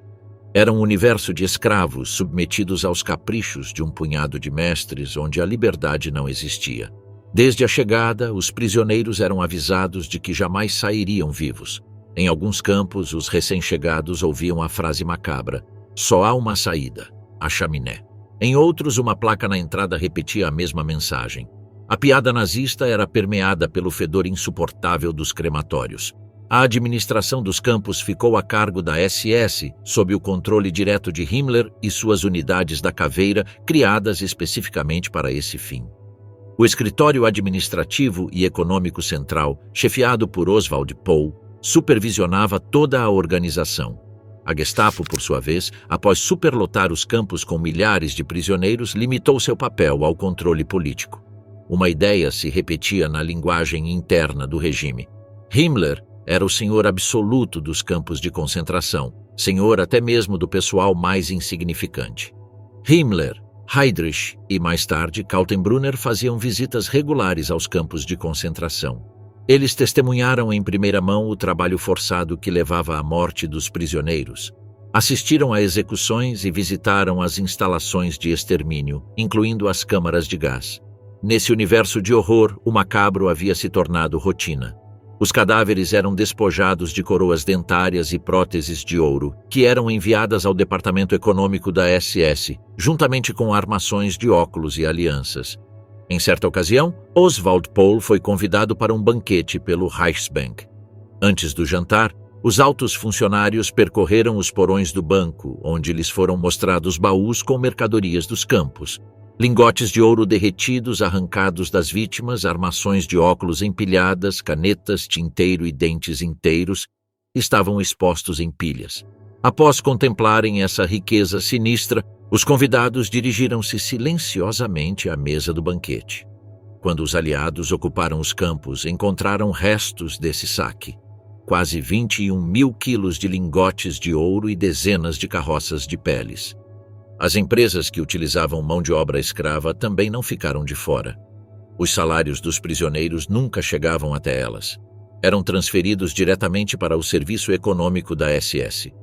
Era um universo de escravos submetidos aos caprichos de um punhado de mestres onde a liberdade não existia. Desde a chegada, os prisioneiros eram avisados de que jamais sairiam vivos. Em alguns campos, os recém-chegados ouviam a frase macabra: "Só há uma saída, a chaminé". Em outros, uma placa na entrada repetia a mesma mensagem. A piada nazista era permeada pelo fedor insuportável dos crematórios. A administração dos campos ficou a cargo da SS, sob o controle direto de Himmler e suas unidades da caveira, criadas especificamente para esse fim. O escritório administrativo e econômico central, chefiado por Oswald Pohl, supervisionava toda a organização. A Gestapo, por sua vez, após superlotar os campos com milhares de prisioneiros, limitou seu papel ao controle político. Uma ideia se repetia na linguagem interna do regime. Himmler era o senhor absoluto dos campos de concentração, senhor até mesmo do pessoal mais insignificante. Himmler, Heydrich e, mais tarde, Kaltenbrunner faziam visitas regulares aos campos de concentração. Eles testemunharam em primeira mão o trabalho forçado que levava à morte dos prisioneiros. Assistiram a execuções e visitaram as instalações de extermínio, incluindo as câmaras de gás. Nesse universo de horror, o macabro havia se tornado rotina. Os cadáveres eram despojados de coroas dentárias e próteses de ouro, que eram enviadas ao departamento econômico da SS, juntamente com armações de óculos e alianças. Em certa ocasião, Oswald Pohl foi convidado para um banquete pelo Reichsbank. Antes do jantar, os altos funcionários percorreram os porões do banco, onde lhes foram mostrados baús com mercadorias dos campos. Lingotes de ouro derretidos arrancados das vítimas, armações de óculos empilhadas, canetas, tinteiro e dentes inteiros estavam expostos em pilhas. Após contemplarem essa riqueza sinistra, os convidados dirigiram-se silenciosamente à mesa do banquete. Quando os aliados ocuparam os campos, encontraram restos desse saque. Quase 21.000 quilos de lingotes de ouro e dezenas de carroças de peles. As empresas que utilizavam mão de obra escrava também não ficaram de fora. Os salários dos prisioneiros nunca chegavam até elas. Eram transferidos diretamente para o serviço econômico da SS.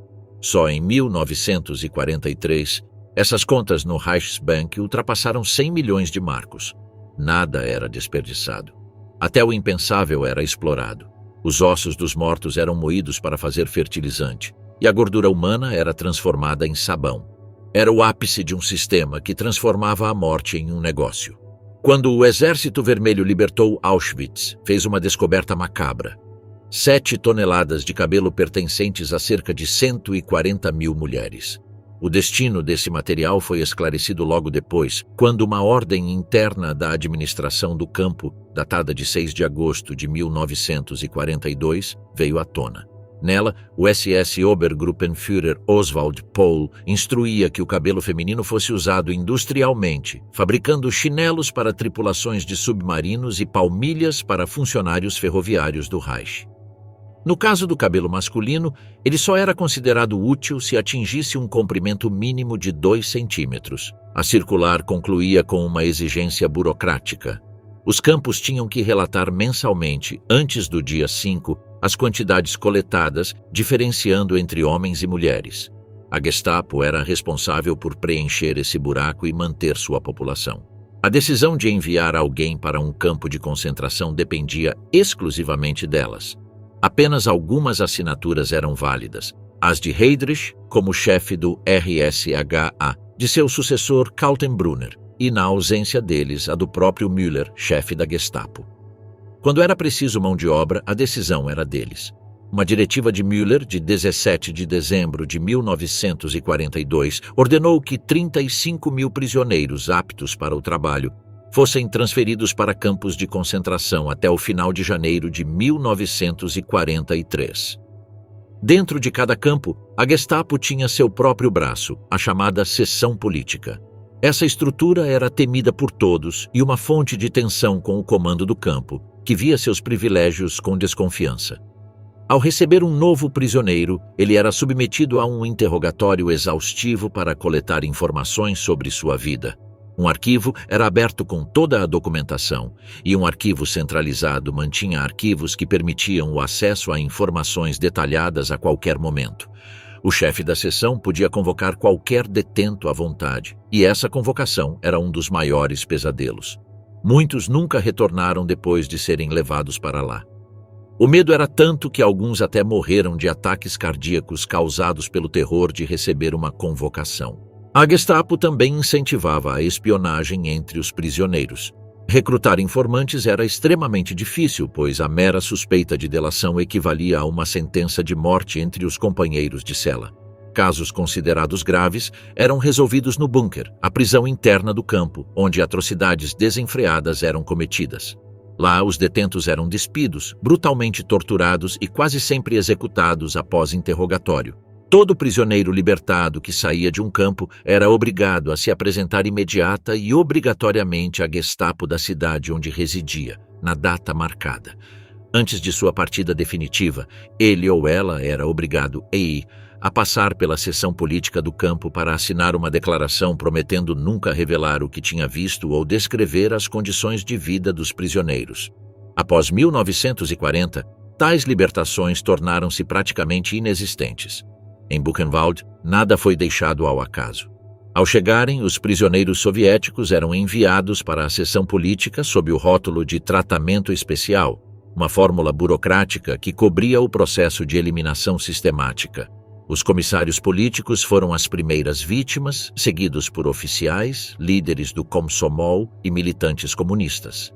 Só em 1943, essas contas no Reichsbank ultrapassaram 100 milhões de marcos. Nada era desperdiçado. Até o impensável era explorado. Os ossos dos mortos eram moídos para fazer fertilizante, e a gordura humana era transformada em sabão. Era o ápice de um sistema que transformava a morte em um negócio. Quando o Exército Vermelho libertou Auschwitz, fez uma descoberta macabra. 7 toneladas de cabelo pertencentes a cerca de 140.000 mulheres. O destino desse material foi esclarecido logo depois, quando uma ordem interna da administração do campo, datada de 6 de agosto de 1942, veio à tona. Nela, o SS Obergruppenführer Oswald Pohl instruía que o cabelo feminino fosse usado industrialmente, fabricando chinelos para tripulações de submarinos e palmilhas para funcionários ferroviários do Reich. No caso do cabelo masculino, ele só era considerado útil se atingisse um comprimento mínimo de 2 centímetros. A circular concluía com uma exigência burocrática. Os campos tinham que relatar mensalmente, antes do dia 5, as quantidades coletadas, diferenciando entre homens e mulheres. A Gestapo era responsável por preencher esse buraco e manter sua população. A decisão de enviar alguém para um campo de concentração dependia exclusivamente delas. Apenas algumas assinaturas eram válidas. As de Heydrich, como chefe do RSHA, de seu sucessor Kaltenbrunner, e, na ausência deles, a do próprio Müller, chefe da Gestapo. Quando era preciso mão de obra, a decisão era deles. Uma diretiva de Müller, de 17 de dezembro de 1942, ordenou que 35 mil prisioneiros aptos para o trabalho fossem transferidos para campos de concentração até o final de janeiro de 1943. Dentro de cada campo, a Gestapo tinha seu próprio braço, a chamada seção política. Essa estrutura era temida por todos e uma fonte de tensão com o comando do campo, que via seus privilégios com desconfiança. Ao receber um novo prisioneiro, ele era submetido a um interrogatório exaustivo para coletar informações sobre sua vida. Um arquivo era aberto com toda a documentação, e um arquivo centralizado mantinha arquivos que permitiam o acesso a informações detalhadas a qualquer momento. O chefe da seção podia convocar qualquer detento à vontade, e essa convocação era um dos maiores pesadelos. Muitos nunca retornaram depois de serem levados para lá. O medo era tanto que alguns até morreram de ataques cardíacos causados pelo terror de receber uma convocação. A Gestapo também incentivava a espionagem entre os prisioneiros. Recrutar informantes era extremamente difícil, pois a mera suspeita de delação equivalia a uma sentença de morte entre os companheiros de cela. Casos considerados graves eram resolvidos no bunker, a prisão interna do campo, onde atrocidades desenfreadas eram cometidas. Lá, os detentos eram despidos, brutalmente torturados e quase sempre executados após interrogatório. Todo prisioneiro libertado que saía de um campo era obrigado a se apresentar imediata e obrigatoriamente à Gestapo da cidade onde residia, na data marcada. Antes de sua partida definitiva, ele ou ela era obrigado a passar pela seção política do campo para assinar uma declaração prometendo nunca revelar o que tinha visto ou descrever as condições de vida dos prisioneiros. Após 1940, tais libertações tornaram-se praticamente inexistentes. Em Buchenwald, nada foi deixado ao acaso. Ao chegarem, os prisioneiros soviéticos eram enviados para a seção política sob o rótulo de tratamento especial, uma fórmula burocrática que cobria o processo de eliminação sistemática. Os comissários políticos foram as primeiras vítimas, seguidos por oficiais, líderes do Komsomol e militantes comunistas.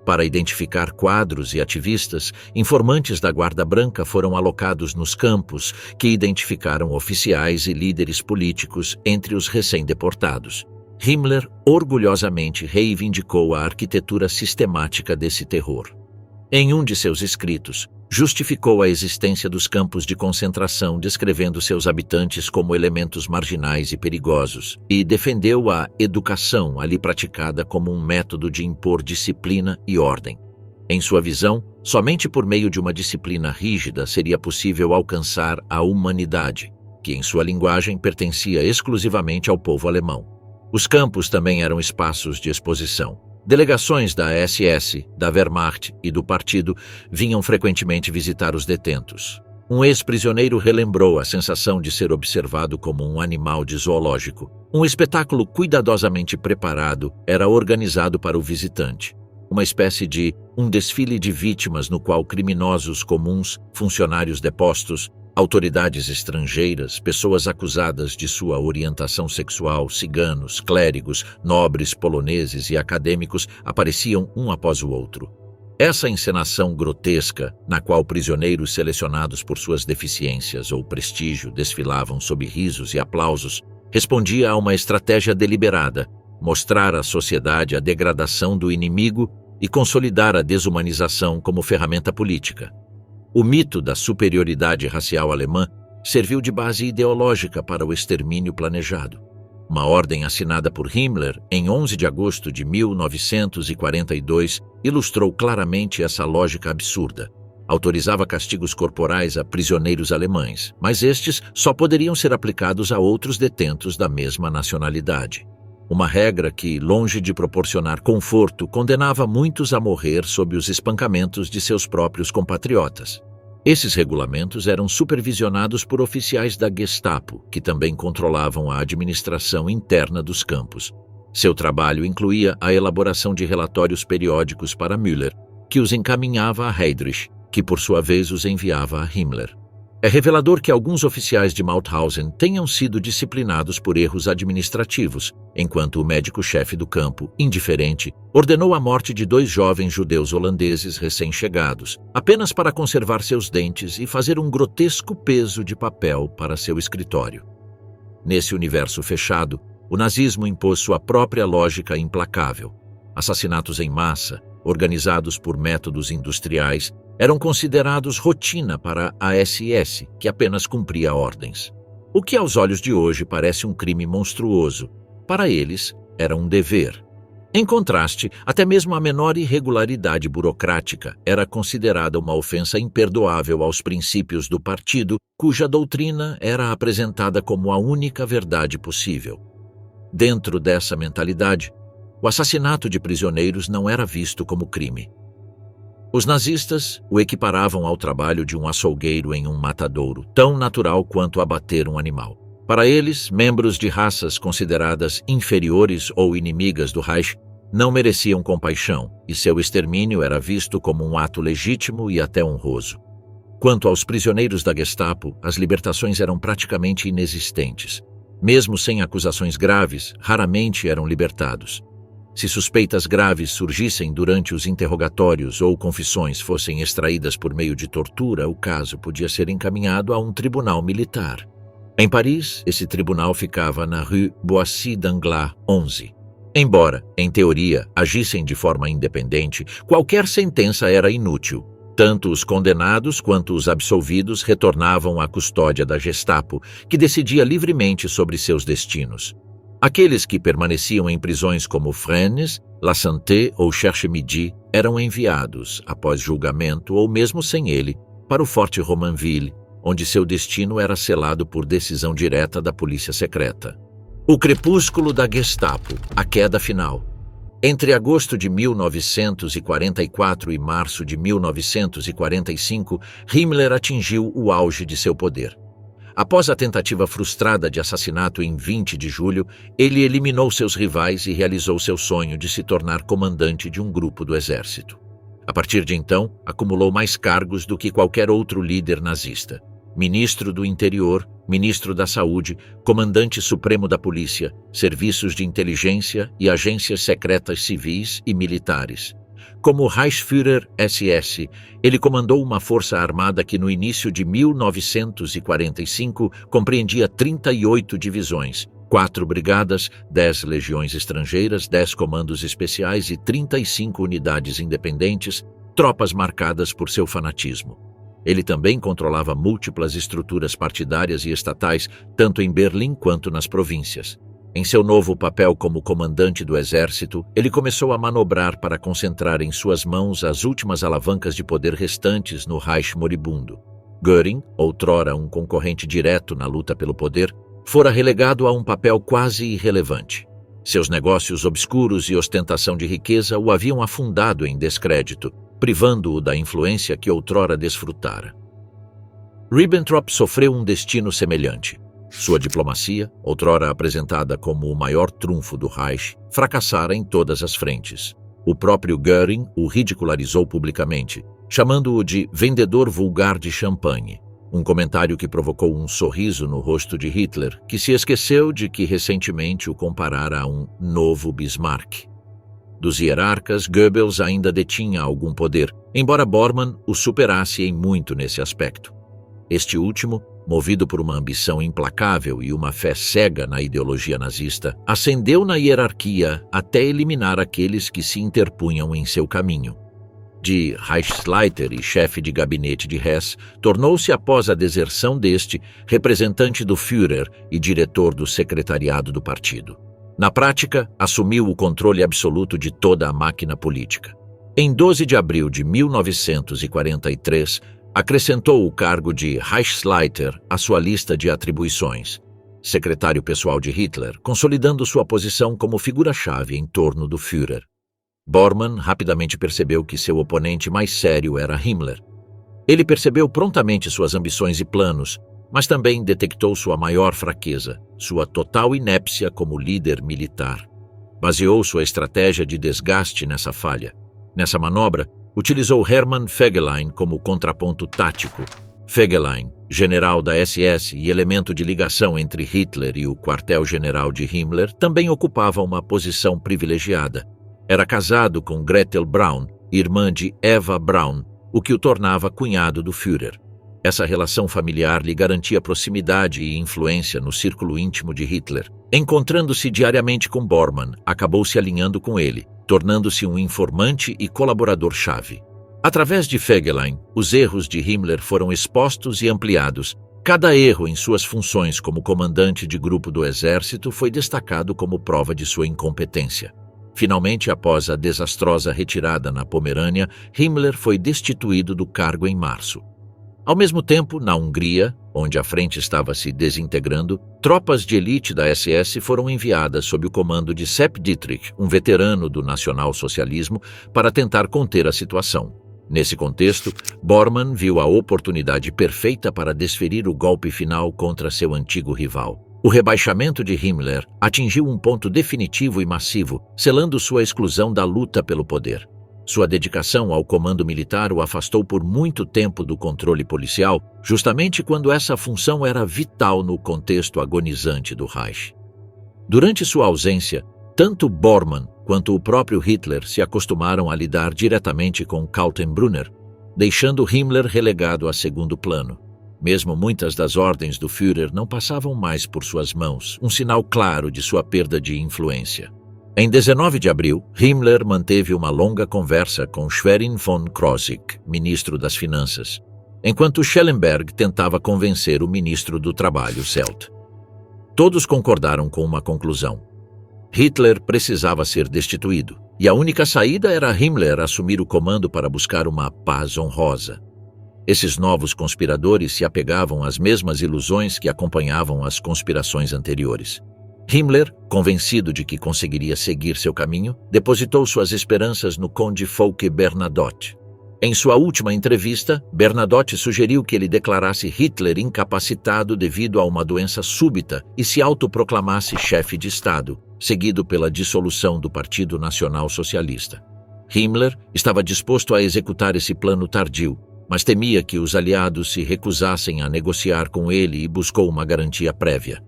Para identificar quadros e ativistas, informantes da Guarda Branca foram alocados nos campos, que identificaram oficiais e líderes políticos entre os recém-deportados. Himmler orgulhosamente reivindicou a arquitetura sistemática desse terror. Em um de seus escritos, justificou a existência dos campos de concentração, descrevendo seus habitantes como elementos marginais e perigosos, e defendeu a educação ali praticada como um método de impor disciplina e ordem. Em sua visão, somente por meio de uma disciplina rígida seria possível alcançar a humanidade, que em sua linguagem pertencia exclusivamente ao povo alemão. Os campos também eram espaços de exposição. Delegações da SS, da Wehrmacht e do partido vinham frequentemente visitar os detentos. Um ex-prisioneiro relembrou a sensação de ser observado como um animal de zoológico. Um espetáculo cuidadosamente preparado era organizado para o visitante. Uma espécie de um desfile de vítimas no qual criminosos comuns, funcionários depostos, autoridades estrangeiras, pessoas acusadas de sua orientação sexual, ciganos, clérigos, nobres poloneses e acadêmicos apareciam um após o outro. Essa encenação grotesca, na qual prisioneiros selecionados por suas deficiências ou prestígio desfilavam sob risos e aplausos, respondia a uma estratégia deliberada: mostrar à sociedade a degradação do inimigo e consolidar a desumanização como ferramenta política. O mito da superioridade racial alemã serviu de base ideológica para o extermínio planejado. Uma ordem assinada por Himmler em 11 de agosto de 1942 ilustrou claramente essa lógica absurda. Autorizava castigos corporais a prisioneiros alemães, mas estes só poderiam ser aplicados a outros detentos da mesma nacionalidade. Uma regra que, longe de proporcionar conforto, condenava muitos a morrer sob os espancamentos de seus próprios compatriotas. Esses regulamentos eram supervisionados por oficiais da Gestapo, que também controlavam a administração interna dos campos. Seu trabalho incluía a elaboração de relatórios periódicos para Müller, que os encaminhava a Heydrich, que por sua vez os enviava a Himmler. É revelador que alguns oficiais de Mauthausen tenham sido disciplinados por erros administrativos, enquanto o médico-chefe do campo, indiferente, ordenou a morte de 2 jovens judeus holandeses recém-chegados, apenas para conservar seus dentes e fazer um grotesco peso de papel para seu escritório. Nesse universo fechado, o nazismo impôs sua própria lógica implacável. Assassinatos em massa, organizados por métodos industriais, eram considerados rotina para a SS, que apenas cumpria ordens. O que aos olhos de hoje parece um crime monstruoso, para eles era um dever. Em contraste, até mesmo a menor irregularidade burocrática era considerada uma ofensa imperdoável aos princípios do partido, cuja doutrina era apresentada como a única verdade possível. Dentro dessa mentalidade, o assassinato de prisioneiros não era visto como crime. Os nazistas o equiparavam ao trabalho de um açougueiro em um matadouro, tão natural quanto abater um animal. Para eles, membros de raças consideradas inferiores ou inimigas do Reich não mereciam compaixão, e seu extermínio era visto como um ato legítimo e até honroso. Quanto aos prisioneiros da Gestapo, as libertações eram praticamente inexistentes. Mesmo sem acusações graves, raramente eram libertados. Se suspeitas graves surgissem durante os interrogatórios ou confissões fossem extraídas por meio de tortura, o caso podia ser encaminhado a um tribunal militar. Em Paris, esse tribunal ficava na Rue Boissy d'Anglas 11. Embora, em teoria, agissem de forma independente, qualquer sentença era inútil. Tanto os condenados quanto os absolvidos retornavam à custódia da Gestapo, que decidia livremente sobre seus destinos. Aqueles que permaneciam em prisões como Fresnes, La Santé ou Cherche-Midi eram enviados, após julgamento ou mesmo sem ele, para o Forte Romainville, onde seu destino era selado por decisão direta da polícia secreta. O crepúsculo da Gestapo, a queda final. Entre agosto de 1944 e março de 1945, Himmler atingiu o auge de seu poder. Após a tentativa frustrada de assassinato em 20 de julho, ele eliminou seus rivais e realizou seu sonho de se tornar comandante de um grupo do exército. A partir de então, acumulou mais cargos do que qualquer outro líder nazista. Ministro do Interior, Ministro da Saúde, Comandante Supremo da Polícia, Serviços de Inteligência e agências secretas civis e militares. Como Reichsführer SS, ele comandou uma força armada que no início de 1945 compreendia 38 divisões, 4 brigadas, 10 legiões estrangeiras, 10 comandos especiais e 35 unidades independentes, tropas marcadas por seu fanatismo. Ele também controlava múltiplas estruturas partidárias e estatais, tanto em Berlim quanto nas províncias. Em seu novo papel como comandante do exército, ele começou a manobrar para concentrar em suas mãos as últimas alavancas de poder restantes no Reich moribundo. Göring, outrora um concorrente direto na luta pelo poder, fora relegado a um papel quase irrelevante. Seus negócios obscuros e ostentação de riqueza o haviam afundado em descrédito, privando-o da influência que outrora desfrutara. Ribbentrop sofreu um destino semelhante. Sua diplomacia, outrora apresentada como o maior trunfo do Reich, fracassara em todas as frentes. O próprio Göring o ridicularizou publicamente, chamando-o de vendedor vulgar de champanhe, um comentário que provocou um sorriso no rosto de Hitler, que se esqueceu de que recentemente o comparara a um novo Bismarck. Dos hierarcas, Goebbels ainda detinha algum poder, embora Bormann o superasse em muito nesse aspecto. Este último, movido por uma ambição implacável e uma fé cega na ideologia nazista, ascendeu na hierarquia até eliminar aqueles que se interpunham em seu caminho. De Reichsleiter e chefe de gabinete de Hess, tornou-se, após a deserção deste, representante do Führer e diretor do secretariado do partido. Na prática, assumiu o controle absoluto de toda a máquina política. Em 12 de abril de 1943, acrescentou o cargo de Reichsleiter à sua lista de atribuições, secretário pessoal de Hitler, consolidando sua posição como figura-chave em torno do Führer. Bormann rapidamente percebeu que seu oponente mais sério era Himmler. Ele percebeu prontamente suas ambições e planos, mas também detectou sua maior fraqueza, sua total inépcia como líder militar. Baseou sua estratégia de desgaste nessa falha. Nessa manobra, utilizou Hermann Fegelein como contraponto tático. Fegelein, general da SS e elemento de ligação entre Hitler e o quartel-general de Himmler, também ocupava uma posição privilegiada. Era casado com Gretel Braun, irmã de Eva Braun, o que o tornava cunhado do Führer. Essa relação familiar lhe garantia proximidade e influência no círculo íntimo de Hitler. Encontrando-se diariamente com Bormann, acabou se alinhando com ele, tornando-se um informante e colaborador-chave. Através de Fegelein, os erros de Himmler foram expostos e ampliados. Cada erro em suas funções como comandante de grupo do exército foi destacado como prova de sua incompetência. Finalmente, após a desastrosa retirada na Pomerânia, Himmler foi destituído do cargo em março. Ao mesmo tempo, na Hungria, onde a frente estava se desintegrando, tropas de elite da SS foram enviadas sob o comando de Sepp Dietrich, um veterano do nacional-socialismo, para tentar conter a situação. Nesse contexto, Bormann viu a oportunidade perfeita para desferir o golpe final contra seu antigo rival. O rebaixamento de Himmler atingiu um ponto definitivo e massivo, selando sua exclusão da luta pelo poder. Sua dedicação ao comando militar o afastou por muito tempo do controle policial, justamente quando essa função era vital no contexto agonizante do Reich. Durante sua ausência, tanto Bormann quanto o próprio Hitler se acostumaram a lidar diretamente com Kaltenbrunner, deixando Himmler relegado a segundo plano. Mesmo muitas das ordens do Führer não passavam mais por suas mãos, um sinal claro de sua perda de influência. Em 19 de abril, Himmler manteve uma longa conversa com Schwerin von Krosigk, ministro das Finanças, enquanto Schellenberg tentava convencer o ministro do Trabalho, Selt. Todos concordaram com uma conclusão. Hitler precisava ser destituído, e a única saída era Himmler assumir o comando para buscar uma paz honrosa. Esses novos conspiradores se apegavam às mesmas ilusões que acompanhavam as conspirações anteriores. Himmler, convencido de que conseguiria seguir seu caminho, depositou suas esperanças no conde Folke Bernadotte. Em sua última entrevista, Bernadotte sugeriu que ele declarasse Hitler incapacitado devido a uma doença súbita e se autoproclamasse chefe de Estado, seguido pela dissolução do Partido Nacional Socialista. Himmler estava disposto a executar esse plano tardio, mas temia que os aliados se recusassem a negociar com ele e buscou uma garantia prévia.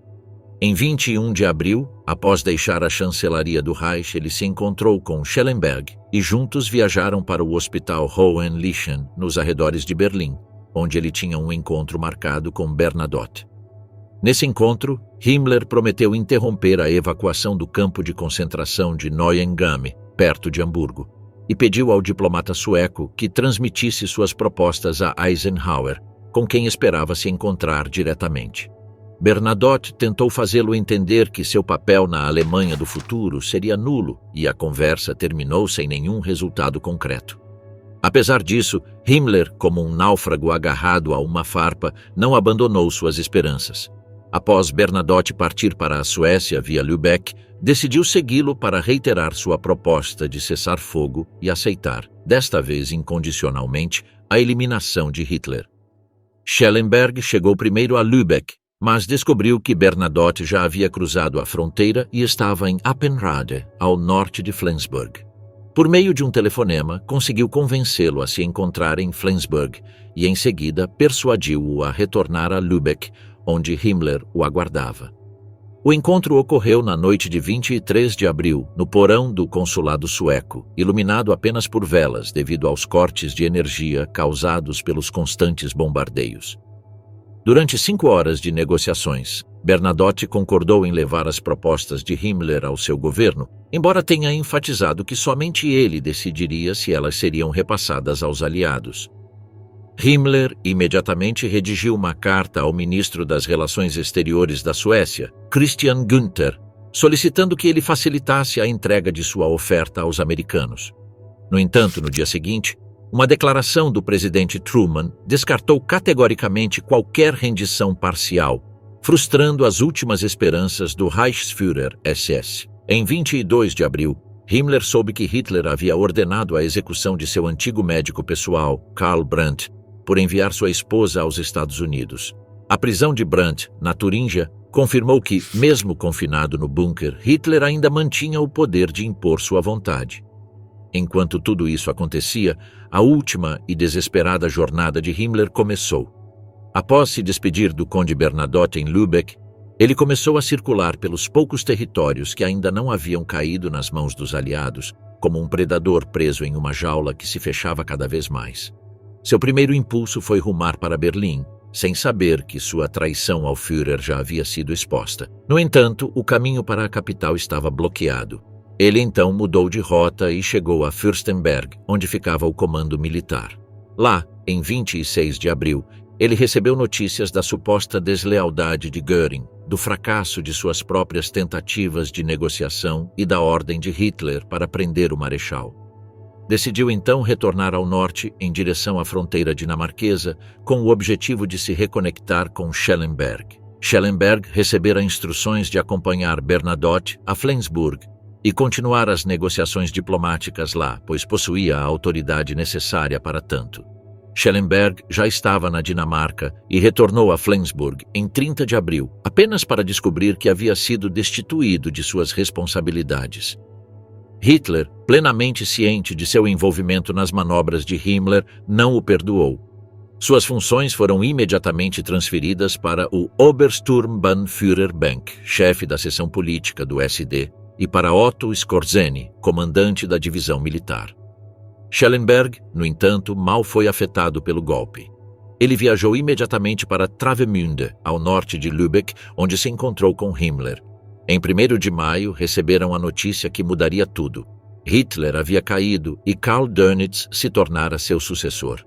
Em 21 de abril, após deixar a chancelaria do Reich, ele se encontrou com Schellenberg e juntos viajaram para o Hospital Hohenlychen, nos arredores de Berlim, onde ele tinha um encontro marcado com Bernadotte. Nesse encontro, Himmler prometeu interromper a evacuação do campo de concentração de Neuengamme, perto de Hamburgo, e pediu ao diplomata sueco que transmitisse suas propostas a Eisenhower, com quem esperava se encontrar diretamente. Bernadotte tentou fazê-lo entender que seu papel na Alemanha do futuro seria nulo e a conversa terminou sem nenhum resultado concreto. Apesar disso, Himmler, como um náufrago agarrado a uma farpa, não abandonou suas esperanças. Após Bernadotte partir para a Suécia via Lübeck, decidiu segui-lo para reiterar sua proposta de cessar fogo e aceitar, desta vez incondicionalmente, a eliminação de Hitler. Schellenberg chegou primeiro a Lübeck, mas descobriu que Bernadotte já havia cruzado a fronteira e estava em Appenrade, ao norte de Flensburg. Por meio de um telefonema, conseguiu convencê-lo a se encontrar em Flensburg e, em seguida, persuadiu-o a retornar a Lübeck, onde Himmler o aguardava. O encontro ocorreu na noite de 23 de abril, no porão do consulado sueco, iluminado apenas por velas devido aos cortes de energia causados pelos constantes bombardeios. Durante 5 horas de negociações, Bernadotte concordou em levar as propostas de Himmler ao seu governo, embora tenha enfatizado que somente ele decidiria se elas seriam repassadas aos aliados. Himmler imediatamente redigiu uma carta ao ministro das Relações Exteriores da Suécia, Christian Günther, solicitando que ele facilitasse a entrega de sua oferta aos americanos. No entanto, no dia seguinte, uma declaração do presidente Truman descartou categoricamente qualquer rendição parcial, frustrando as últimas esperanças do Reichsführer SS. Em 22 de abril, Himmler soube que Hitler havia ordenado a execução de seu antigo médico pessoal, Karl Brandt, por enviar sua esposa aos Estados Unidos. A prisão de Brandt, na Turíngia, confirmou que, mesmo confinado no bunker, Hitler ainda mantinha o poder de impor sua vontade. Enquanto tudo isso acontecia, a última e desesperada jornada de Himmler começou. Após se despedir do conde Bernadotte em Lübeck, ele começou a circular pelos poucos territórios que ainda não haviam caído nas mãos dos aliados, como um predador preso em uma jaula que se fechava cada vez mais. Seu primeiro impulso foi rumar para Berlim, sem saber que sua traição ao Führer já havia sido exposta. No entanto, o caminho para a capital estava bloqueado. Ele então mudou de rota e chegou a Fürstenberg, onde ficava o comando militar. Lá, em 26 de abril, ele recebeu notícias da suposta deslealdade de Göring, do fracasso de suas próprias tentativas de negociação e da ordem de Hitler para prender o marechal. Decidiu então retornar ao norte em direção à fronteira dinamarquesa com o objetivo de se reconectar com Schellenberg. Schellenberg recebera instruções de acompanhar Bernadotte a Flensburg e continuar as negociações diplomáticas lá, pois possuía a autoridade necessária para tanto. Schellenberg já estava na Dinamarca e retornou a Flensburg em 30 de abril, apenas para descobrir que havia sido destituído de suas responsabilidades. Hitler, plenamente ciente de seu envolvimento nas manobras de Himmler, não o perdoou. Suas funções foram imediatamente transferidas para o Obersturmbannführerbank, chefe da seção política do SD, e para Otto Skorzeny, comandante da divisão militar. Schellenberg, no entanto, mal foi afetado pelo golpe. Ele viajou imediatamente para Travemünde, ao norte de Lübeck, onde se encontrou com Himmler. Em 1º de maio, receberam a notícia que mudaria tudo. Hitler havia caído e Karl Dönitz se tornara seu sucessor.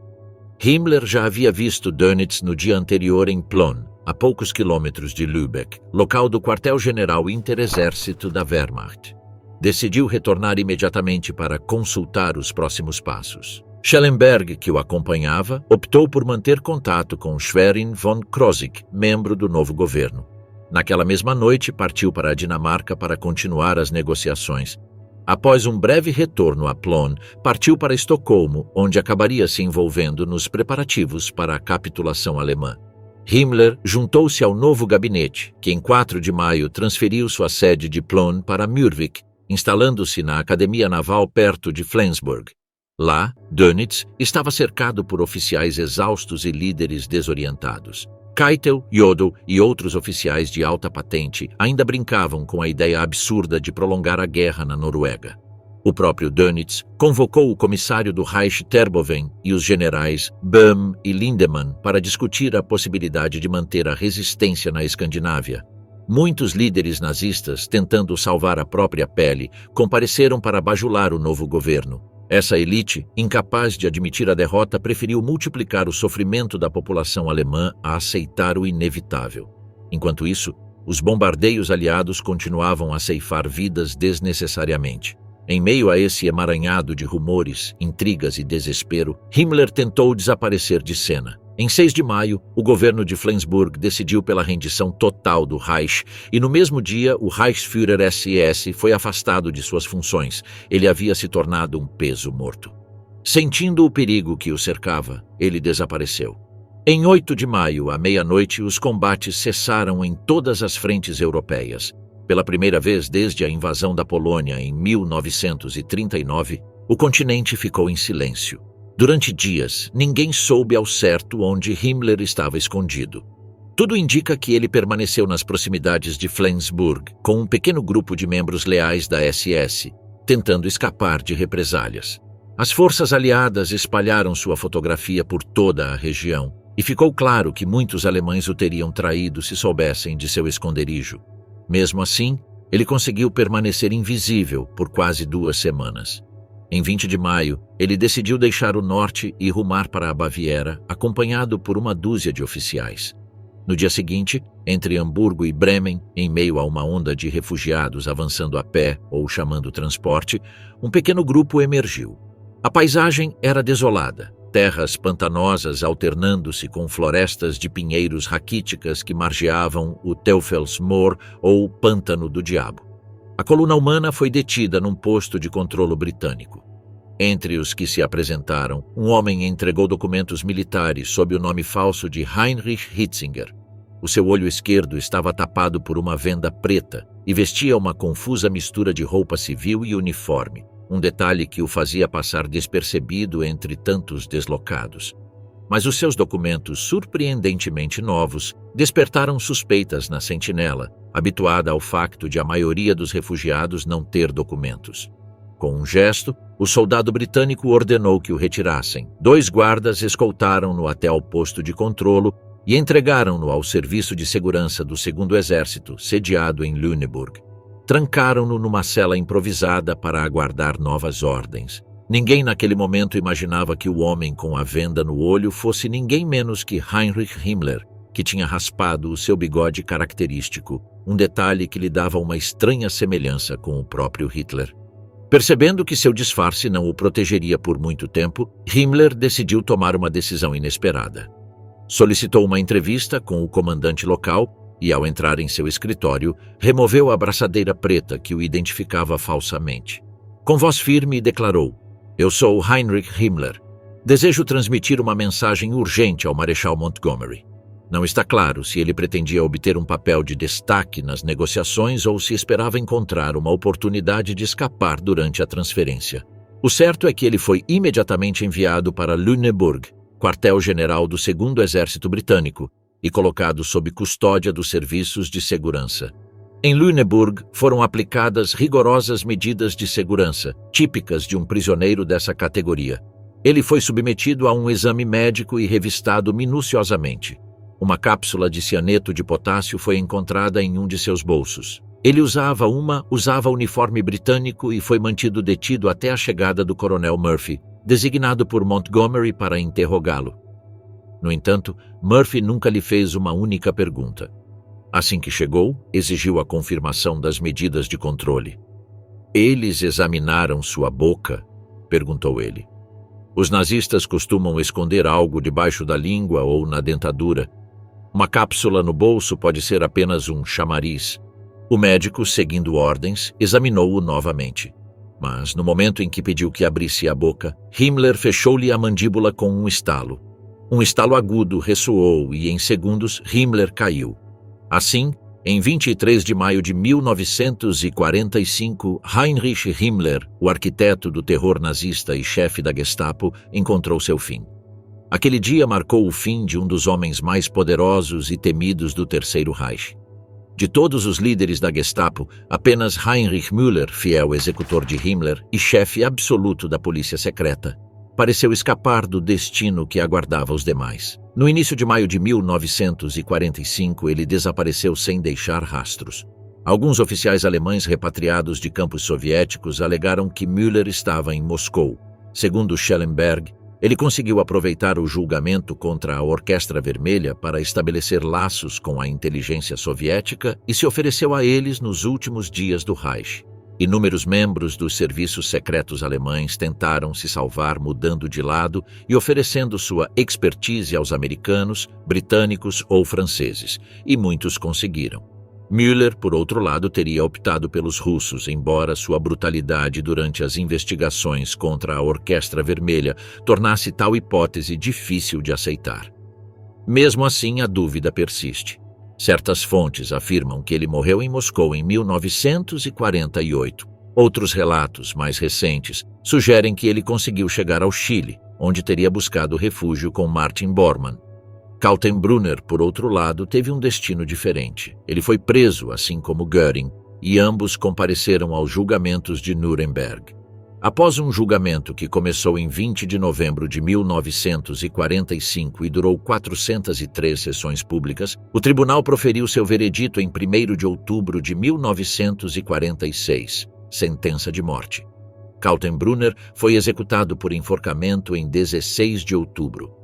Himmler já havia visto Dönitz no dia anterior em Plön, a poucos quilômetros de Lübeck, local do quartel-general interexército da Wehrmacht. Decidiu retornar imediatamente para consultar os próximos passos. Schellenberg, que o acompanhava, optou por manter contato com Schwerin von Krosigk, membro do novo governo. Naquela mesma noite, partiu para a Dinamarca para continuar as negociações. Após um breve retorno a Plön, partiu para Estocolmo, onde acabaria se envolvendo nos preparativos para a capitulação alemã. Himmler juntou-se ao novo gabinete, que em 4 de maio transferiu sua sede de Plön para Mürwik, instalando-se na Academia Naval perto de Flensburg. Lá, Dönitz estava cercado por oficiais exaustos e líderes desorientados. Keitel, Jodl e outros oficiais de alta patente ainda brincavam com a ideia absurda de prolongar a guerra na Noruega. O próprio Dönitz convocou o comissário do Reich Terboven e os generais Böhm e Lindemann para discutir a possibilidade de manter a resistência na Escandinávia. Muitos líderes nazistas, tentando salvar a própria pele, compareceram para bajular o novo governo. Essa elite, incapaz de admitir a derrota, preferiu multiplicar o sofrimento da população alemã a aceitar o inevitável. Enquanto isso, os bombardeios aliados continuavam a ceifar vidas desnecessariamente. Em meio a esse emaranhado de rumores, intrigas e desespero, Himmler tentou desaparecer de cena. Em 6 de maio, o governo de Flensburg decidiu pela rendição total do Reich e no mesmo dia o Reichsführer SS foi afastado de suas funções. Ele havia se tornado um peso morto. Sentindo o perigo que o cercava, ele desapareceu. Em 8 de maio, à meia-noite, os combates cessaram em todas as frentes europeias. Pela primeira vez desde a invasão da Polônia em 1939, o continente ficou em silêncio. Durante dias, ninguém soube ao certo onde Himmler estava escondido. Tudo indica que ele permaneceu nas proximidades de Flensburg, com um pequeno grupo de membros leais da SS, tentando escapar de represálias. As forças aliadas espalharam sua fotografia por toda a região, e ficou claro que muitos alemães o teriam traído se soubessem de seu esconderijo. Mesmo assim, ele conseguiu permanecer invisível por quase 2 semanas. Em 20 de maio, ele decidiu deixar o norte e rumar para a Baviera, acompanhado por uma dúzia de oficiais. No dia seguinte, entre Hamburgo e Bremen, em meio a uma onda de refugiados avançando a pé ou chamando transporte, um pequeno grupo emergiu. A paisagem era desolada, terras pantanosas alternando-se com florestas de pinheiros raquíticas que margeavam o Teufelsmoor ou Pântano do Diabo. A coluna humana foi detida num posto de controlo britânico. Entre os que se apresentaram, um homem entregou documentos militares sob o nome falso de Heinrich Hitzinger. O seu olho esquerdo estava tapado por uma venda preta e vestia uma confusa mistura de roupa civil e uniforme, um detalhe que o fazia passar despercebido entre tantos deslocados. Mas os seus documentos, surpreendentemente novos, despertaram suspeitas na sentinela, habituada ao facto de a maioria dos refugiados não ter documentos. Com um gesto, o soldado britânico ordenou que o retirassem. 2 guardas escoltaram-no até ao posto de controlo e entregaram-no ao Serviço de Segurança do 2º Exército, sediado em Lüneburg. Trancaram-no numa cela improvisada para aguardar novas ordens. Ninguém naquele momento imaginava que o homem com a venda no olho fosse ninguém menos que Heinrich Himmler, que tinha raspado o seu bigode característico, um detalhe que lhe dava uma estranha semelhança com o próprio Hitler. Percebendo que seu disfarce não o protegeria por muito tempo, Himmler decidiu tomar uma decisão inesperada. Solicitou uma entrevista com o comandante local e, ao entrar em seu escritório, removeu a braçadeira preta que o identificava falsamente. Com voz firme, declarou: "Eu sou Heinrich Himmler. Desejo transmitir uma mensagem urgente ao Marechal Montgomery." Não está claro se ele pretendia obter um papel de destaque nas negociações ou se esperava encontrar uma oportunidade de escapar durante a transferência. O certo é que ele foi imediatamente enviado para Lüneburg, quartel-general do 2º Exército Britânico, e colocado sob custódia dos serviços de segurança. Em Lüneburg foram aplicadas rigorosas medidas de segurança, típicas de um prisioneiro dessa categoria. Ele foi submetido a um exame médico e revistado minuciosamente. Uma cápsula de cianeto de potássio foi encontrada em um de seus bolsos. Ele usava uniforme britânico e foi mantido detido até a chegada do coronel Murphy, designado por Montgomery para interrogá-lo. No entanto, Murphy nunca lhe fez uma única pergunta. Assim que chegou, exigiu a confirmação das medidas de controle. "Eles examinaram sua boca?" perguntou ele. Os nazistas costumam esconder algo debaixo da língua ou na dentadura. Uma cápsula no bolso pode ser apenas um chamariz. O médico, seguindo ordens, examinou-o novamente. Mas, no momento em que pediu que abrisse a boca, Himmler fechou-lhe a mandíbula com um estalo. Um estalo agudo ressoou e, em segundos, Himmler caiu. Assim, em 23 de maio de 1945, Heinrich Himmler, o arquiteto do terror nazista e chefe da Gestapo, encontrou seu fim. Aquele dia marcou o fim de um dos homens mais poderosos e temidos do Terceiro Reich. De todos os líderes da Gestapo, apenas Heinrich Müller, fiel executor de Himmler e chefe absoluto da polícia secreta, pareceu escapar do destino que aguardava os demais. No início de maio de 1945, ele desapareceu sem deixar rastros. Alguns oficiais alemães repatriados de campos soviéticos alegaram que Müller estava em Moscou. Segundo Schellenberg, ele conseguiu aproveitar o julgamento contra a Orquestra Vermelha para estabelecer laços com a inteligência soviética e se ofereceu a eles nos últimos dias do Reich. Inúmeros membros dos serviços secretos alemães tentaram se salvar mudando de lado e oferecendo sua expertise aos americanos, britânicos ou franceses, e muitos conseguiram. Müller, por outro lado, teria optado pelos russos, embora sua brutalidade durante as investigações contra a Orquestra Vermelha tornasse tal hipótese difícil de aceitar. Mesmo assim, a dúvida persiste. Certas fontes afirmam que ele morreu em Moscou em 1948. Outros relatos, mais recentes, sugerem que ele conseguiu chegar ao Chile, onde teria buscado refúgio com Martin Bormann. Kaltenbrunner, por outro lado, teve um destino diferente. Ele foi preso, assim como Göring, e ambos compareceram aos julgamentos de Nuremberg. Após um julgamento que começou em 20 de novembro de 1945 e durou 403 sessões públicas, o tribunal proferiu seu veredito em 1º de outubro de 1946, sentença de morte. Kaltenbrunner foi executado por enforcamento em 16 de outubro.